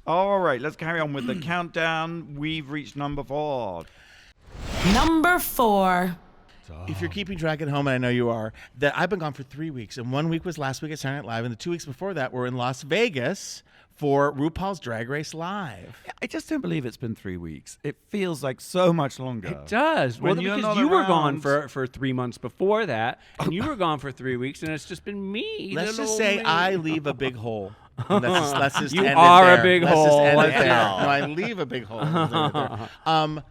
All right, let's carry on with the countdown. We've reached number 4. Number 4. If you're keeping track at home, and I know you are, that I've been gone for 3 weeks. And 1 week was last week at Saturday Night Live, and the 2 weeks before that were in Las Vegas for RuPaul's Drag Race Live. I just don't believe it's been 3 weeks. It feels like so much longer. It does. When Well, you're because not you were gone around. for 3 months before that, and you were gone for 3 weeks, and it's just been me. Let's little just say me. I leave a big hole. And let's just You end are it a there. big Let's hole. Just end it What there. the hell? No, I leave a big hole. Let's end it there.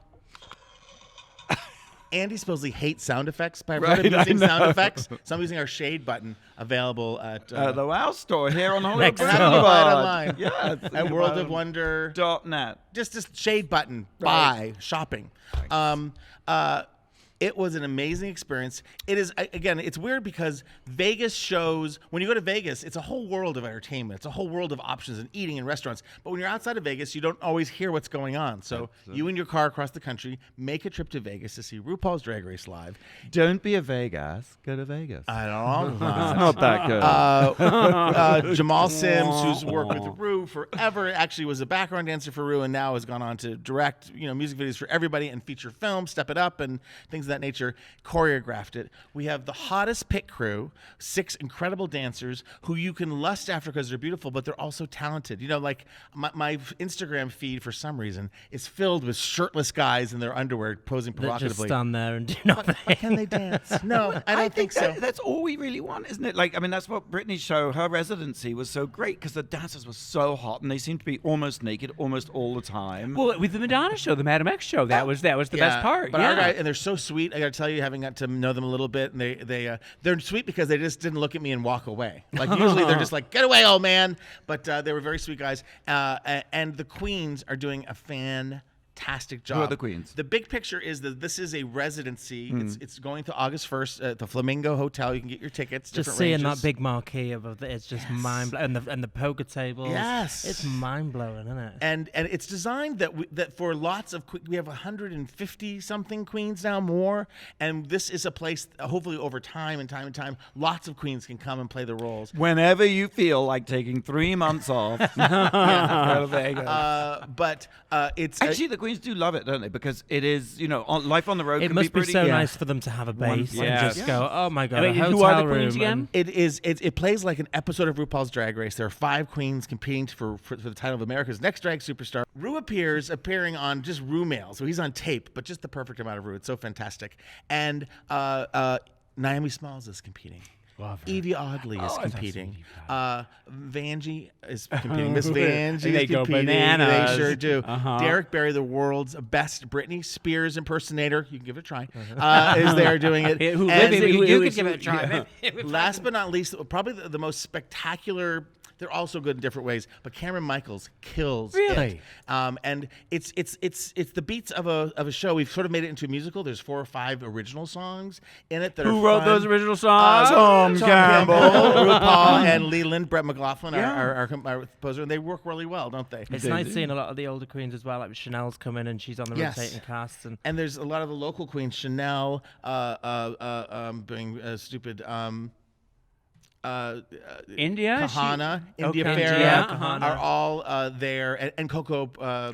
Andy supposedly hates sound effects, but I've heard him Right, I using sound know. effects. So I'm using our shade button available at The Wow Store here on Hollywood Next door. Boulevard. online. Yeah, at World of Wonder. .net. Just shade button. Buy shopping. It was an amazing experience. It is, again, it's weird because Vegas shows, when you go to Vegas, it's a whole world of entertainment. It's a whole world of options and eating and restaurants. But when you're outside of Vegas, you don't always hear what's going on. So you and your car across the country make a trip to Vegas to see RuPaul's Drag Race live. Don't be a Vegas. Go to Vegas. I don't know. Not that good. Jamal Sims, who's worked with Ru forever, actually was a background dancer for Ru and now has gone on to direct, music videos for everybody and feature films, Step It Up and things of that nature, choreographed it. We have the hottest pit crew, 6 incredible dancers who you can lust after because they're beautiful, but they're also talented. Like my Instagram feed for some reason is filled with shirtless guys in their underwear posing That provocatively. just stand there and do nothing. Can they dance? No, I don't think so. That's all we really want, isn't it? That's what Britney's show, her residency was so great because the dancers were so hot and they seemed to be almost naked almost all the time. Well, with the Madonna show, the Madam X show, that was the best part. But our guy, and they're so sweet. I got to tell you, having got to know them a little bit, and they're sweet because they just didn't look at me and walk away. Like usually they're just like, "Get away, old man!" But they were very sweet guys. And the queens are doing a fantastic job. Who are the queens? The big picture is that this is a residency. Mm-hmm. It's going to August 1st at the Flamingo Hotel. You can get your tickets. Just different seeing ranges. that big marquee above it's just mind blowing, and the poker tables. Yes. It's mind blowing, isn't it? And it's designed that for lots of we have 150 something queens now, more, and this is a place hopefully over time and time lots of queens can come and play the roles. Whenever you feel like taking 3 months off, go to Vegas. But it's Actually, the queens do love it, don't they? Because it is, life on the road It can must be be pretty. so nice for them to have a base and Yes. just go, oh my god, I mean, a hotel who are the room. queens again? It plays like an episode of RuPaul's Drag Race. There are 5 queens competing for the title of America's Next Drag Superstar. Ru appearing on just Ru mail, so he's on tape, but just the perfect amount of Ru. It's so fantastic. And Naomi Smalls is competing. Evie Oddly is competing. Vanjie is competing. Miss Vanjie They is go competing. bananas. They sure do. Uh-huh. Derek Barry, the world's best Britney Spears impersonator, you can give it a try, is there doing it. Who And lives- who You is- could give it a try. last but not least, probably the most spectacular. They're also good in different ways, but Cameron Michaels kills Really? it. And it's the beats of a show. We've sort of made it into a musical. There's 4 or 5 original songs in it that are Who wrote fun. those original songs? Tom Campbell, Campbell. RuPaul, and Leland, Brett McLaughlin, Yeah. our composer, and they work really well, don't they? It's nice seeing a lot of the older queens as well. Like Chanel's coming and she's on the Yes. rotating cast. And there's a lot of the local queens, Chanel, being stupid. India? Kahana, India Okay. Farah Yeah, Kahana. are all there, and Coco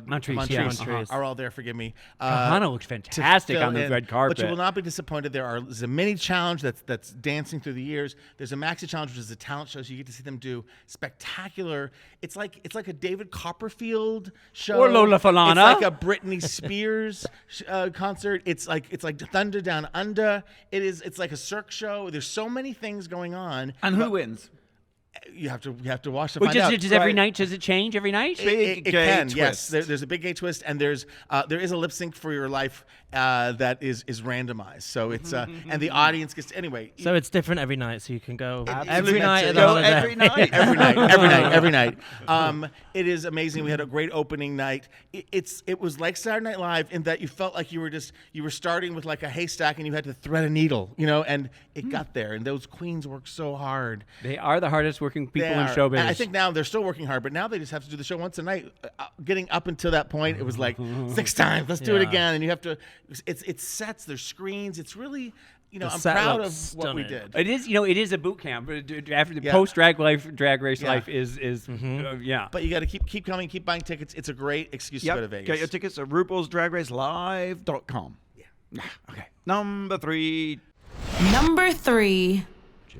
Montrese, yeah. Montrese. are all there. Forgive me. Kahana looks fantastic fill on the in. red carpet. But you will not be disappointed. There's a mini challenge that's dancing through the years. There's a maxi challenge, which is a talent show, so you get to see them do spectacular. It's like a David Copperfield show, Or Lola Falana. It's like a Britney Spears concert. It's like Thunder Down Under. It's like a Cirque show. There's so many things going on. And who wins? You have to watch to Well, find out. does every night, does it change every night? Big It gay can, twist. yes. There's a big gay twist, and there is a lip sync for your life that is randomized. So it's and the audience gets anyway. So it's different every night, so you can go every Absolutely. night at the Go holiday. every night. every night. It is amazing. We had a great opening night. It was like Saturday Night Live in that you felt like you were starting with like a haystack and you had to thread a needle, and it got there. And those queens work so hard. They are the hardest working people They in are. showbiz. And I think now they're still working hard, but now they just have to do the show once a night. Getting up until that point, it was like 6 times. Let's do it Yeah. again, and you have to. It's sets. There's screens. It's really, I'm set proud of looks what we stunning. did. It is, it is a boot camp. After the Yeah. post drag race Yeah. life is yeah. But you got to keep coming, keep buying tickets. It's a great excuse to go to Yep. Vegas. Get your tickets at RuPaul'sDragRaceLive.com. Yeah. Okay. Number 3. Number 3.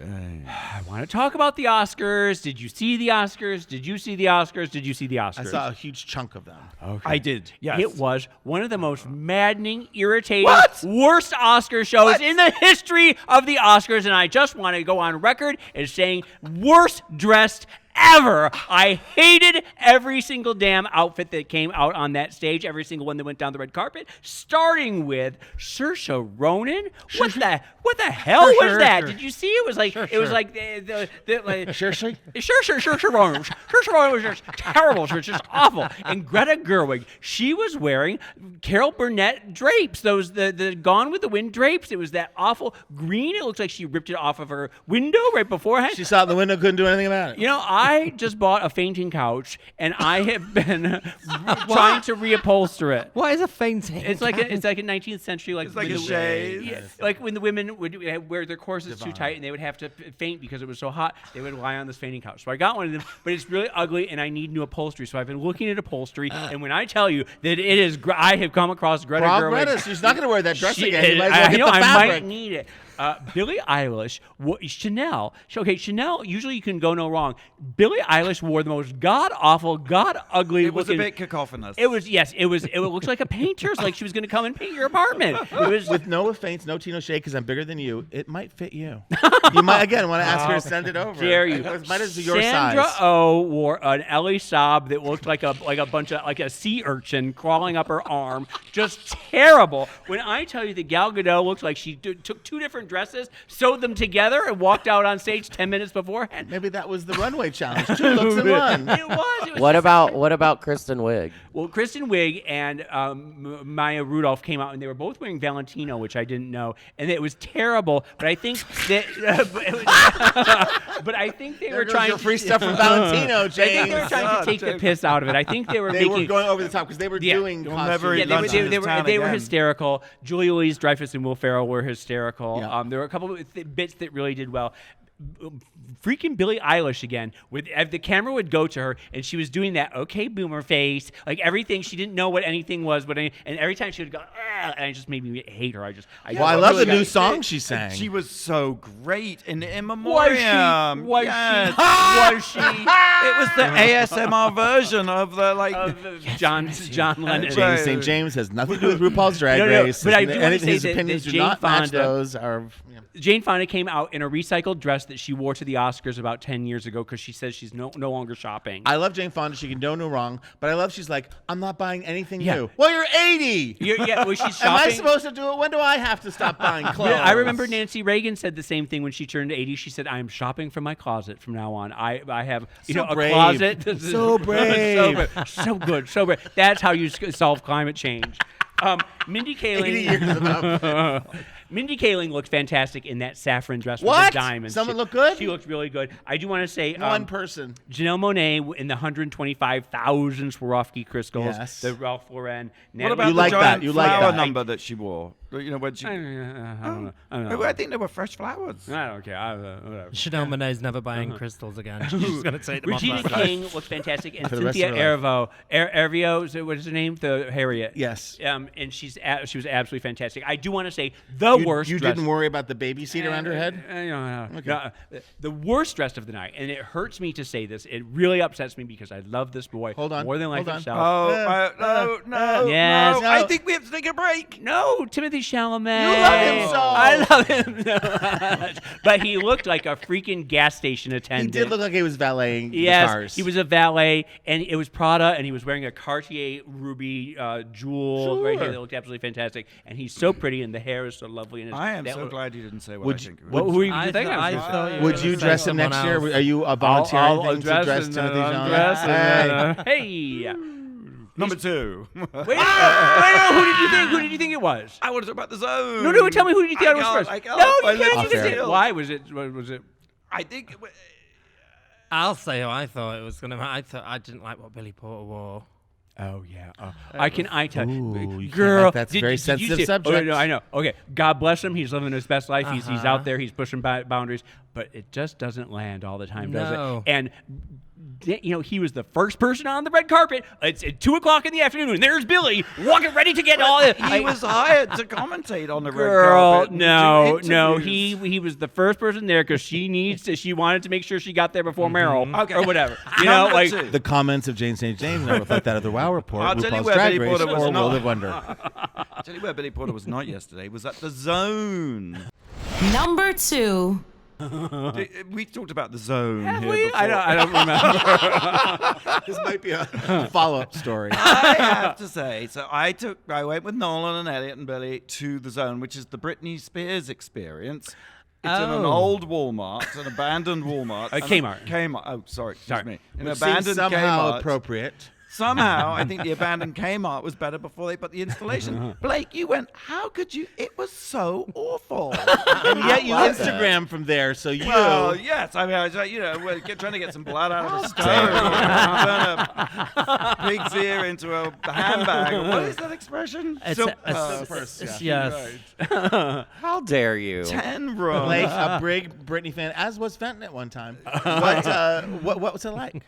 I want to talk about the Oscars. Did you see the Oscars? Did you see the Oscars? Did you see the Oscars? I saw a huge chunk of them. I did. Yes. It was one of the most maddening, irritating, worst Oscar shows in the history of the Oscars, and I just want to go on record as saying worst dressed ever. I hated every single damn outfit that came out on that stage, every single one that went down the red carpet, starting with Saoirse Ronan. What the hell was that? Did you see? It was like the Saoirse Ronan. Saoirse Ronan was just terrible. She was just awful. And Greta Gerwig, she was wearing Carol Burnett drapes, those the Gone with the Wind drapes. It was that awful green. It looks like she ripped it off of her window right beforehand. She saw it in the window, couldn't do anything about it. You know, I just bought a fainting couch, and I have been trying to reupholster it. What is a fainting? It's like a 19th century, like It's like when a chaise. Yeah, like when the women would wear their corsets too tight and they would have to faint because it was so hot. They would lie on this fainting couch. So I got one of them, but it's really ugly, and I need new upholstery. So I've been looking at upholstery, and when I tell you that it is, I have come across Greta Gerwig. Greta, she's not going to wear that dress again. You might as well I get know the I fabric. might need it. Billie Eilish, Chanel. Okay, Chanel. Usually you can go no wrong. Billie Eilish wore the most god awful, god ugly. It was looking, a bit cacophonous. It was yes. It was. It looks like a painter's. Like she was going to come and paint your apartment. It was With no offense, no Tino Shea, because I'm bigger than you. It might fit you. You might again want to ask her to send it over. Dare you? It might as your Sandra size. Oh wore an Ellie Saab that looked like a bunch of like a sea urchin crawling up her arm. Just terrible. When I tell you that Gal Gadot looks like she took two different dresses, sewed them together, and walked out on stage 10 minutes beforehand. Maybe that was the runway challenge. 2 looks in one. It was. What about Kristen Wiig? Well, Kristen Wiig and Maya Rudolph came out, and they were both wearing Valentino, which I didn't know, and it was terrible. But I think that, but I think they were trying your to free stuff from Valentino, I think James. they were trying to take the piss out of it. I think they were They making. were going over the top because they were doing You'll never costumes. eat lunch in this town They were again. hysterical. Julia Louis-Dreyfus and Will Ferrell were hysterical. Yeah. There were a couple of bits that really did well. Freaking Billie Eilish again. With the camera would go to her, and she was doing that okay boomer face, like everything. She didn't know what anything was, and every time she would go, and it just made me hate her. Well, I love the really new got- song she sang. She was so great in In Was Memoriam. she? Was Yes. she? Was she? It was the ASMR version of the like. John Lennon. James St. James has nothing to do with RuPaul's Drag No, no, Race. but I do wanna say his that opinions do Jane not match Fonda- those. Jane Fonda came out in a recycled dress that she wore to the Oscars about 10 years ago because she says she's no longer shopping. I love Jane Fonda. She can do no wrong. But I love she's like, I'm not buying anything Yeah. new. Well, you're 80. Was she shopping? Am I supposed to do it? When do I have to stop buying clothes? I remember Nancy Reagan said the same thing when she turned 80. She said, "I am shopping from my closet from now on. I have So a brave. closet. So brave. so good, so brave. That's how you solve climate change." Mindy 80 years Kaling. ago. Mindy Kaling looked fantastic in that saffron dress with What? the diamonds. Someone She- looked good? She looked really good. I do want to say One person. Janelle Monáe in the 125,000 Swarovski crystals. Yes. The Ralph Lauren. What about You the like that, giant you like flower that. number that she wore? You know when she. I don't know. I think they were fresh flowers. I don't care. Whatever. Chanel Monáe's never buying crystals again. She's going to take them off. Regina that King looked fantastic, and For the rest Cynthia of her Erivo, Ervio, what is her name? The Harriet. Yes. And she was absolutely fantastic. I do want to say the worst. You dress- didn't worry about the baby seat around her head? No, the worst dressed of the night, and it hurts me to say this. It really upsets me because I love this boy Hold on, more than life hold on. itself. Oh, no. Yes. No. I think we have to take a break. No, Timothy Chalamet. You love him so. I love him so much. But he looked like a freaking gas station He attendant. did look like he was valeting the Yes, cars. he was a valet, and it was Prada, and he was wearing a Cartier ruby jewel right here Sure. that looked absolutely fantastic. And he's so pretty, and the hair is so lovely. And I am that so look- glad you didn't say what Would I you- think. What were you I thinking? thought you Would were you gonna dress say him next someone year? else. Are you volunteering I'll things to dress Timothy Chalamet? Hey. Number 2. Wait, who did you think? Who did you think it was? I want to talk about the zone. No, tell me who did you think it was first? I can't. No, I you can't. let You can you say feel. why was it? Was it? I think. I'll say who I thought it was going to. I didn't like what Billy Porter wore. Oh yeah, I tell Ooh, you can't girl. have- that's a very sensitive see- subject. Oh, no, I know. Okay, God bless him. He's living his best life. He's Uh-huh. out there. He's pushing boundaries, but it just doesn't land all the time, does No. it? And he was the first person on the red carpet. It's at 2:00 in the afternoon, and there's Billy walking, ready to get all. He was hired to commentate on the red Girl, carpet. and no, do no. interviews. He was the first person there because she wanted to make sure she got there before Meryl Okay. or whatever. You know, Number like 2. The comments of Jane St. James now reflect that of the WoW Report, I'll tell you RuPaul's where Drag Billy Race, Porter was or not. World of Wonder. I'll tell you where Billy Porter was not yesterday. Was at the Zone. Number 2. We talked about the zone Have here we? before. I don't remember. This might be a follow-up story. I have to say, so I went with Nolan and Elliot and Billy to the zone, which is the Britney Spears experience. It's in an Oh. old Walmart, an abandoned Walmart. and Kmart. Kmart. Oh, sorry. Excuse me. An Which seems abandoned somehow Kmart. appropriate. Somehow, I think the abandoned Kmart was better before they put the installation. Blake, you went, how could you? It was so awful. And yet you Instagram from there, so you... Well, yes. I mean, I was like, we're trying to get some blood out of a stone. Turn a pig's ear into a handbag. What is that expression? Yes. How dare you? 10 rooms. Blake, a big Britney fan, as was Fenton at one time. What was it like?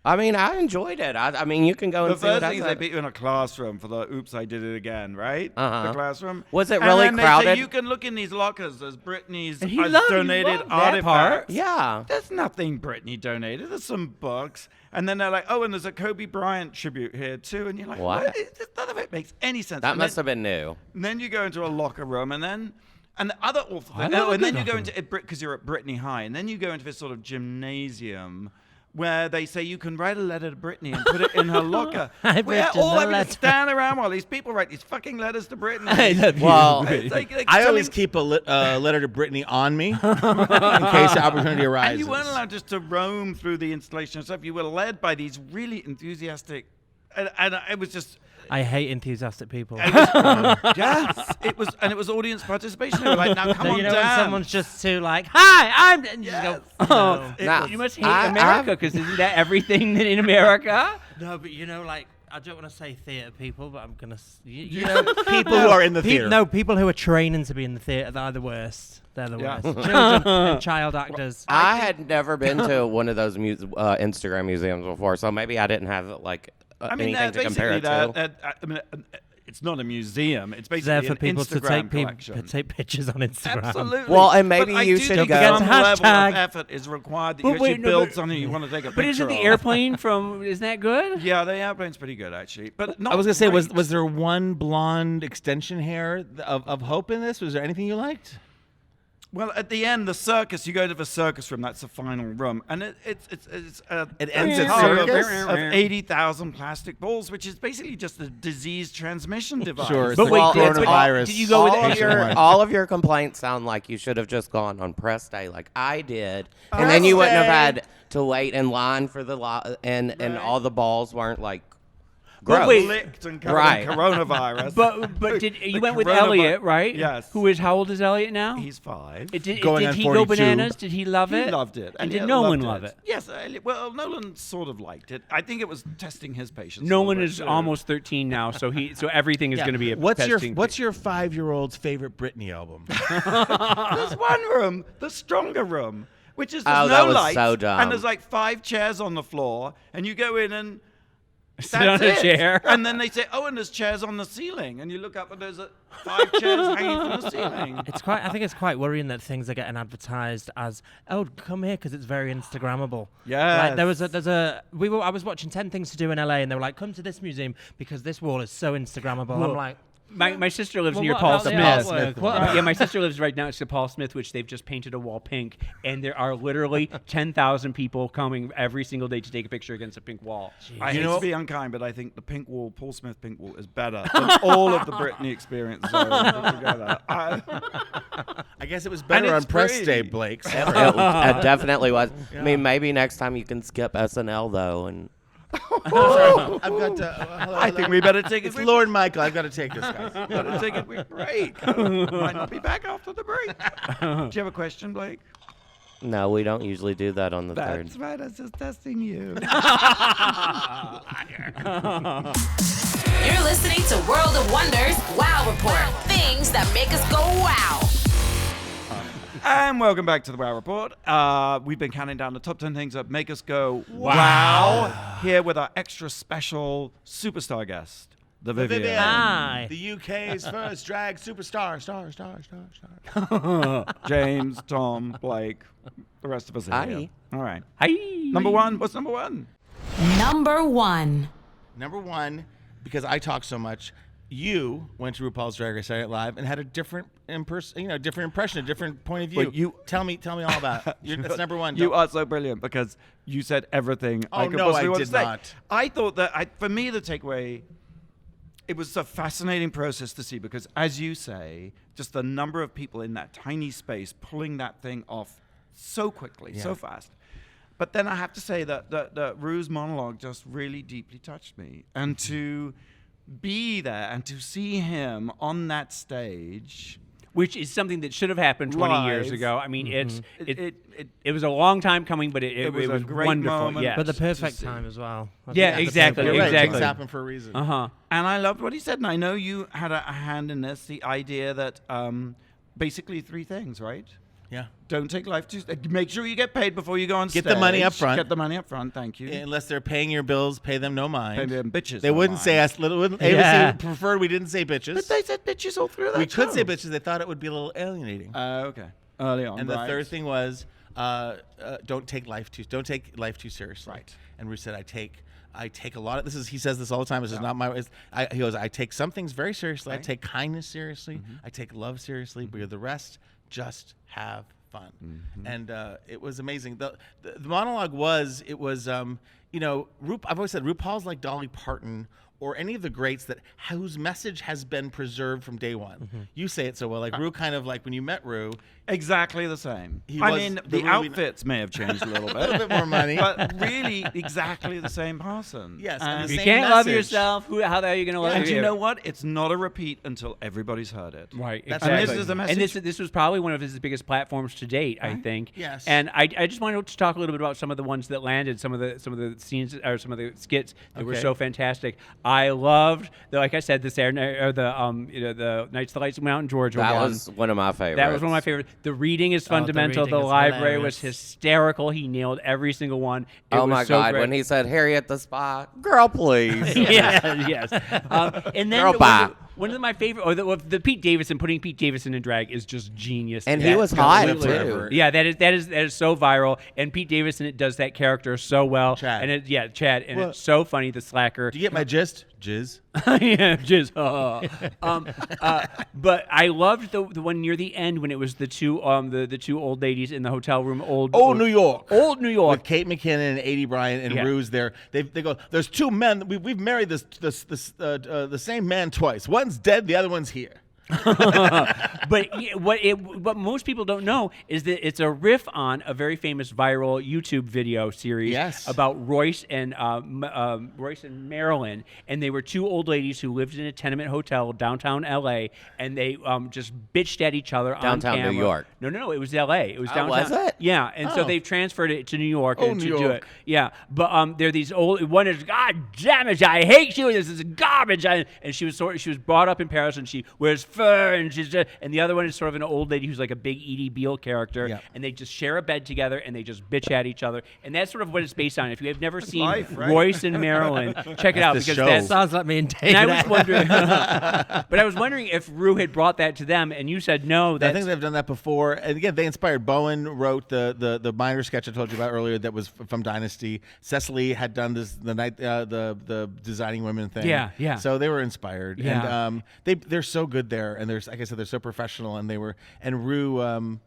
I mean, I enjoyed it. I mean, you can go The and see what first I thing is they said. put you in a classroom for the oops, I did it again, right? Uh-huh. The classroom. Was it And really then they say crowded? you can look in these lockers as Britney's And he donated loved that artifacts. part. Yeah. There's nothing Britney donated. There's some books. And then they're like, oh, and there's a Kobe Bryant tribute here, too. And you're like, What? None of it makes any sense. That And must then- have been new. And then you go into a locker room, and then, and the other awful thing, love a and then good you go locker into, because you're at Brittany High, and then you go into this sort of gymnasium where they say you can write a letter to Brittany and put it in her locker. I've Where written all a I mean is letter. stand around while these people write these fucking letters to Brittany. I love you. Well, It's like I always something- keep a letter to Brittany on me in case the opportunity arises. And you weren't allowed just to roam through the installation and stuff. You were led by these really enthusiastic, and it was just. I hate enthusiastic people. Yes, it was, and it was audience participation. They were like, "Now come No, on you know down." when someone's just too like, "Hi, I'm," and you Yes. go, no. Now, You must hate I- America because isn't that everything in America? No, but like, I don't want to say theatre people, but I'm gonna. You know, people who are in the theatre. No, people who are training to be in the theatre. They're the worst. They're the Yeah. worst. Children and child actors. I had never been to one of those Instagram museums before, so maybe I didn't have anything to compare it to. I mean, it's not a museum. It's It's there basically for an people to Instagram take collection. take pictures on Instagram. Absolutely. Well, and maybe But I you do should think go- Don't some forget to level of hashtag. effort is required that But you actually wait, no, build but- something you want to take a picture But isn't the of. airplane from? Isn't that good? Yeah, the airplane's pretty good actually. But not I was gonna say, was great. there one blonde extension hair of hope in this? Was there anything you liked? Well, at the end, the circus. You go to the circus room. That's the final room, and it ends at tub circus? of 80,000 plastic balls, which is basically just a disease transmission device. Sure, it's But the wait, coronavirus. did you go with All of your complaints sound like you should have just gone on press day like I did, and Press then you wouldn't have day. had to wait in line for the and all the balls weren't like gross. But wait, Licked and covered Right. in coronavirus. But did you The went with coronavi- Elliot, right? Yes. Who is how old is Elliot now? He's 5. Did Going on he go 42. bananas? Did he love it? He loved it. And he did Nolan loved love it? Yes. Well, Nolan sort of liked it. I think it was testing his patience. a Nolan little bit, is too. almost 13 now, so everything is going to be a What's testing. your 5-year-old's favorite Britney album? There's one room, the stronger room, which is there's Oh, no that was lights, so dumb. and there's like 5 chairs on the floor, and you go in and Sit that's on a it. chair. And then they say, oh, and there's chairs on the ceiling, and you look up and there's 5 chairs hanging from the ceiling. I think it's quite worrying that things are getting advertised as, oh, come here because it's very Instagrammable. Yes. Like I was watching 10 Things to Do in LA, and they were like, come to this museum because this wall is so Instagrammable. I'm like, My sister lives well, near what Paul about the Smith. artwork? What- Yeah, my sister lives right next to Paul Smith, which they've just painted a wall pink, and there are literally 10,000 people coming every single day to take a picture against a pink wall. I hate to be unkind, but I think the pink wall, Paul Smith pink wall, is better than all of the Britney experiences put together. I guess it was better on it's press free. day, Blake. It definitely was. I mean, maybe next time you can skip SNL though, and I've got to. I think we better take It's it. Lord Michael. I've got to take this, guys. Better take a quick break. Might not be back after the break. Do you have a question, Blake? no, we don't usually do that on the That's third. right. I was just testing you. You're listening to World of Wonders Wow Report. Things that make us go wow. And welcome back to the Wow Report. We've been counting down the top 10 things that make us go wow. Here with our extra special superstar guest, the Vivienne. Hi. The UK's first drag superstar. Star. James, Tom, Blake, the rest of us are Hi. here. All right. Hi. Number 1. What's number 1? Number 1. Number 1, because I talk so much, you went to RuPaul's Drag Race Saturday Night Live and had a different different impression, a different point of view. Well, tell me all about it. That's number one. You are so brilliant because you said everything I could no, possibly I want did to say. not. I thought that, for me, the takeaway, it was a fascinating process to see because, as you say, just the number of people in that tiny space pulling that thing off so quickly, so fast. But then I have to say that Ru's monologue just really deeply touched me. And to be there and to see him on that stage, which is something that should have happened 20 years Live. ago. I mean, it was a long time coming, but it was was a great wonderful. moment. Yes. But the to perfect see. time as well. Yeah, exactly. You're right. Exactly. Things happen for a reason. and I loved what he said. And I know you had a hand in this, the idea that basically 3 things, right? Yeah. Don't take life too. Make sure you get paid before you go on stage. Get the money up front. Get the money up front. Thank you. Unless they're paying your bills, pay them no mind. Pay them bitches. They no wouldn't mind. say us. Yeah. ABC preferred we didn't say bitches. But they said bitches all through that. we could show. say bitches. They thought it would be a little alienating. Okay. Early on. And right. the third thing was don't take life too seriously. Right. And Ruth said, I take a lot of he says this all the time. This is not my. He goes, I take some things very seriously. Right. I take kindness seriously. I take love seriously. But the rest, just have fun. And it was amazing. The monologue was I've always said RuPaul's like Dolly Parton or any of the greats whose message has been preserved from day one. You say it so well. Like Ru, kind of like when you met Ru. Exactly the same. He I was mean, the the Ru we- outfits may have changed a little bit. A little bit more money. But really, exactly the same person. Yes, and If the you same can't love message. yourself, how the hell are you going to love And you? you know what? It's not a repeat until everybody's heard it. Right, That's exactly. And this is the message. And this was probably one of his biggest platforms to date, I think. Yes. And I just wanted to talk a little bit about some of the ones that landed, some of the scenes or some of the skits that were Okay. so fantastic. I loved, like I said, the Saturday night, or the Nights the Lights Went Out in Georgia That one. was one of my favorites. That was one of my favorites. The reading is fundamental. reading The is library was hilarious. hysterical. He nailed every single one. It Oh was my so God! great. When he said Harriet the Spy, girl, please. Yeah, yes. And then Girl, bye. one of my favorite, or the Pete Davidson, putting Pete Davidson in drag is just genius. And he was hot too. Yeah, that is so viral. And Pete Davidson does that character so well. Chad. And Chad, and Well- it's so funny. The slacker. Do you get my gist? Jizz. Yeah, jizz. But I loved the one near the end when it was the two old ladies in the hotel room. Old New York. Old New York. With Kate McKinnon and Adie Bryant and Yeah. Ru's there. They go, there's 2 men. We've married the same man twice. One's dead, the other one's here. But what most people don't know is that it's a riff on a very famous viral YouTube video series Yes. about Royce and Marilyn, and they were 2 old ladies who lived in a tenement hotel downtown LA, and they just bitched at each other Downtown on New camera. York. No, it was LA. It was Oh, downtown. was it? Yeah, and so Oh. they've transferred it to New York Oh, and New to do it. York. Yeah, but they're these old. One is God damn it, I hate you. This is garbage. And she was brought up in Paris, and she wears fur, and she's just, and the other one is sort of an old lady who's like a big Edie Beale character, Yeah. and they just share a bed together, and they just bitch at each other, and that's sort of what it's based on. If you have never seen life, right? Royce and Marilyn, check it out the because show. that's. Sounds like me and David. And I was wondering, but I was wondering if Ru had brought that to them, and you said no. I That's, think they've done that before. And again, they inspired. Bowen wrote the minor sketch I told you about earlier that was from Dynasty. Cecily had done the designing women thing. Yeah, yeah. So they were inspired. Yeah. And they're so good there. And there's, like I said, they're so professional. And Ru,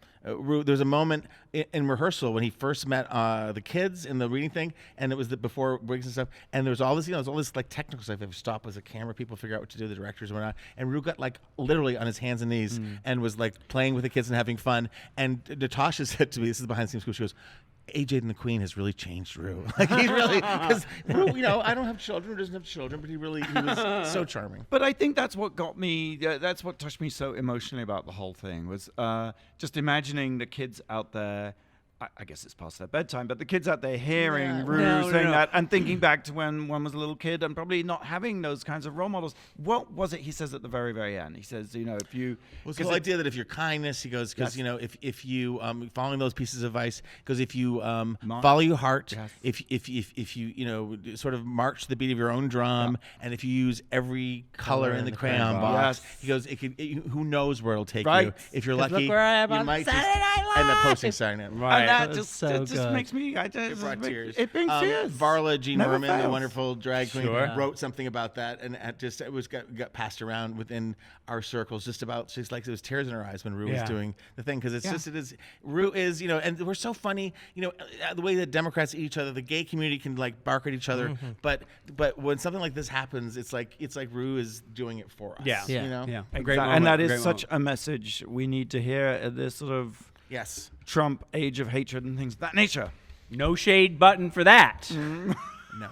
there's a moment in rehearsal when he first met the kids in the reading thing, and it was before wigs and stuff. And there was all this, there's all this like technical stuff. They have to stop as a camera, people figure out what to do, the directors and whatnot. And Ru got like literally on his hands and knees and was like playing with the kids and having fun. And Natasha said to me, this is behind the scenes, she goes, AJ and the Queen has really changed Ru. Like he really, because Ru, I don't have children, doesn't have children, but he was so charming. But I think that's what got me. That's what touched me so emotionally about the whole thing was just imagining the kids out there. I guess it's past their bedtime, but the kids out there hearing Ru saying that and thinking back to when one was a little kid and probably not having those kinds of role models. What was it he says at the very, very end? He says, if you... Well, the whole idea that if you're kindness, he goes, because, if you, following those pieces of advice, because if you follow your heart, Yes. if you, sort of march to the beat of your own drum, and if you use every color in the crayon box, Yes. he goes, who knows where it'll take Right. you. If you're 'Cause lucky, look where I am you on might Saturday just Night end up Live. posting Saturday Night Live. Right. that was just so it just good. makes me. It brought tears. It brings tears. Varla Jean Never Norman, the fails. wonderful drag queen, Sure. wrote something about that, and it was got passed around within our circles. Just about, she's like, it was tears in her eyes when Rue was Yeah. doing the thing, because Rue is, and we're so funny, the way that Democrats eat each other, the gay community can like bark at each other, but when something like this happens, it's like Rue is doing it for us. Yeah. Yeah. Yeah. A Exactly. great And moment, that a is great such moment. a message we need to hear at this sort of Yes. Trump age of hatred and things of that nature. No shade button for that. No.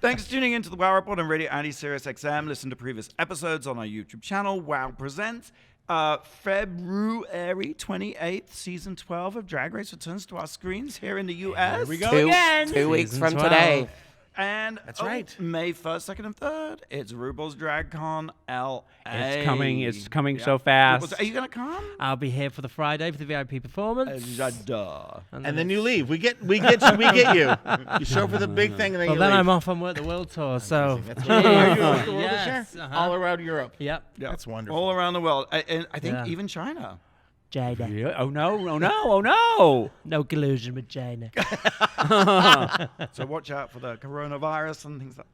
Thanks for tuning in to the WoW Report on Radio Andy Sirius XM. Listen to previous episodes on our YouTube channel, WoW Presents. February 28th, season 12 of Drag Race returns to our screens here in the U.S. Here we go again. 2 weeks Season from 12. today. And That's right. May 1st, 2nd, and 3rd, it's RuPaul's DragCon LA. It's coming so fast. Are you going to come? I'll be here for the Friday for the VIP performance. J'adore. And then you leave. We get you. You show for the big thing, and then Well, you then leave. I'm off on Work the World Tour, so. That's right. Are you on the world Yes, this year? uh-huh. All around Europe. Yep. Yeah. That's wonderful. All around the world. And I think Yeah. even China. Jada. Really? Oh no! Oh no! Oh no! No collusion with China. So watch out for the coronavirus and things like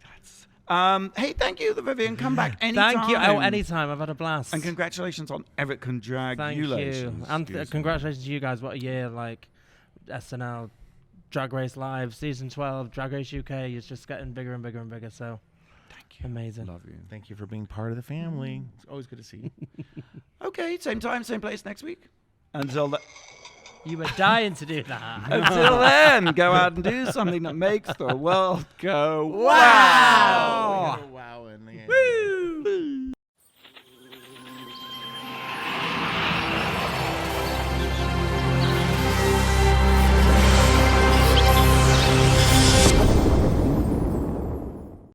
that. Hey, thank you, the Vivienne. Come back anytime. Thank you. Oh, anytime. I've had a blast. And congratulations on Eric Can Drag. Thank you. And congratulations to you guys. What a year. Like, SNL, Drag Race Live, Season 12, Drag Race UK is just getting bigger and bigger and bigger. So, Thank you. amazing. Love you. Thank you for being part of the family. It's always good to see you. Okay, same time, same place next week. Until You were dying to do that. until then, go out and do something that makes the world go wow.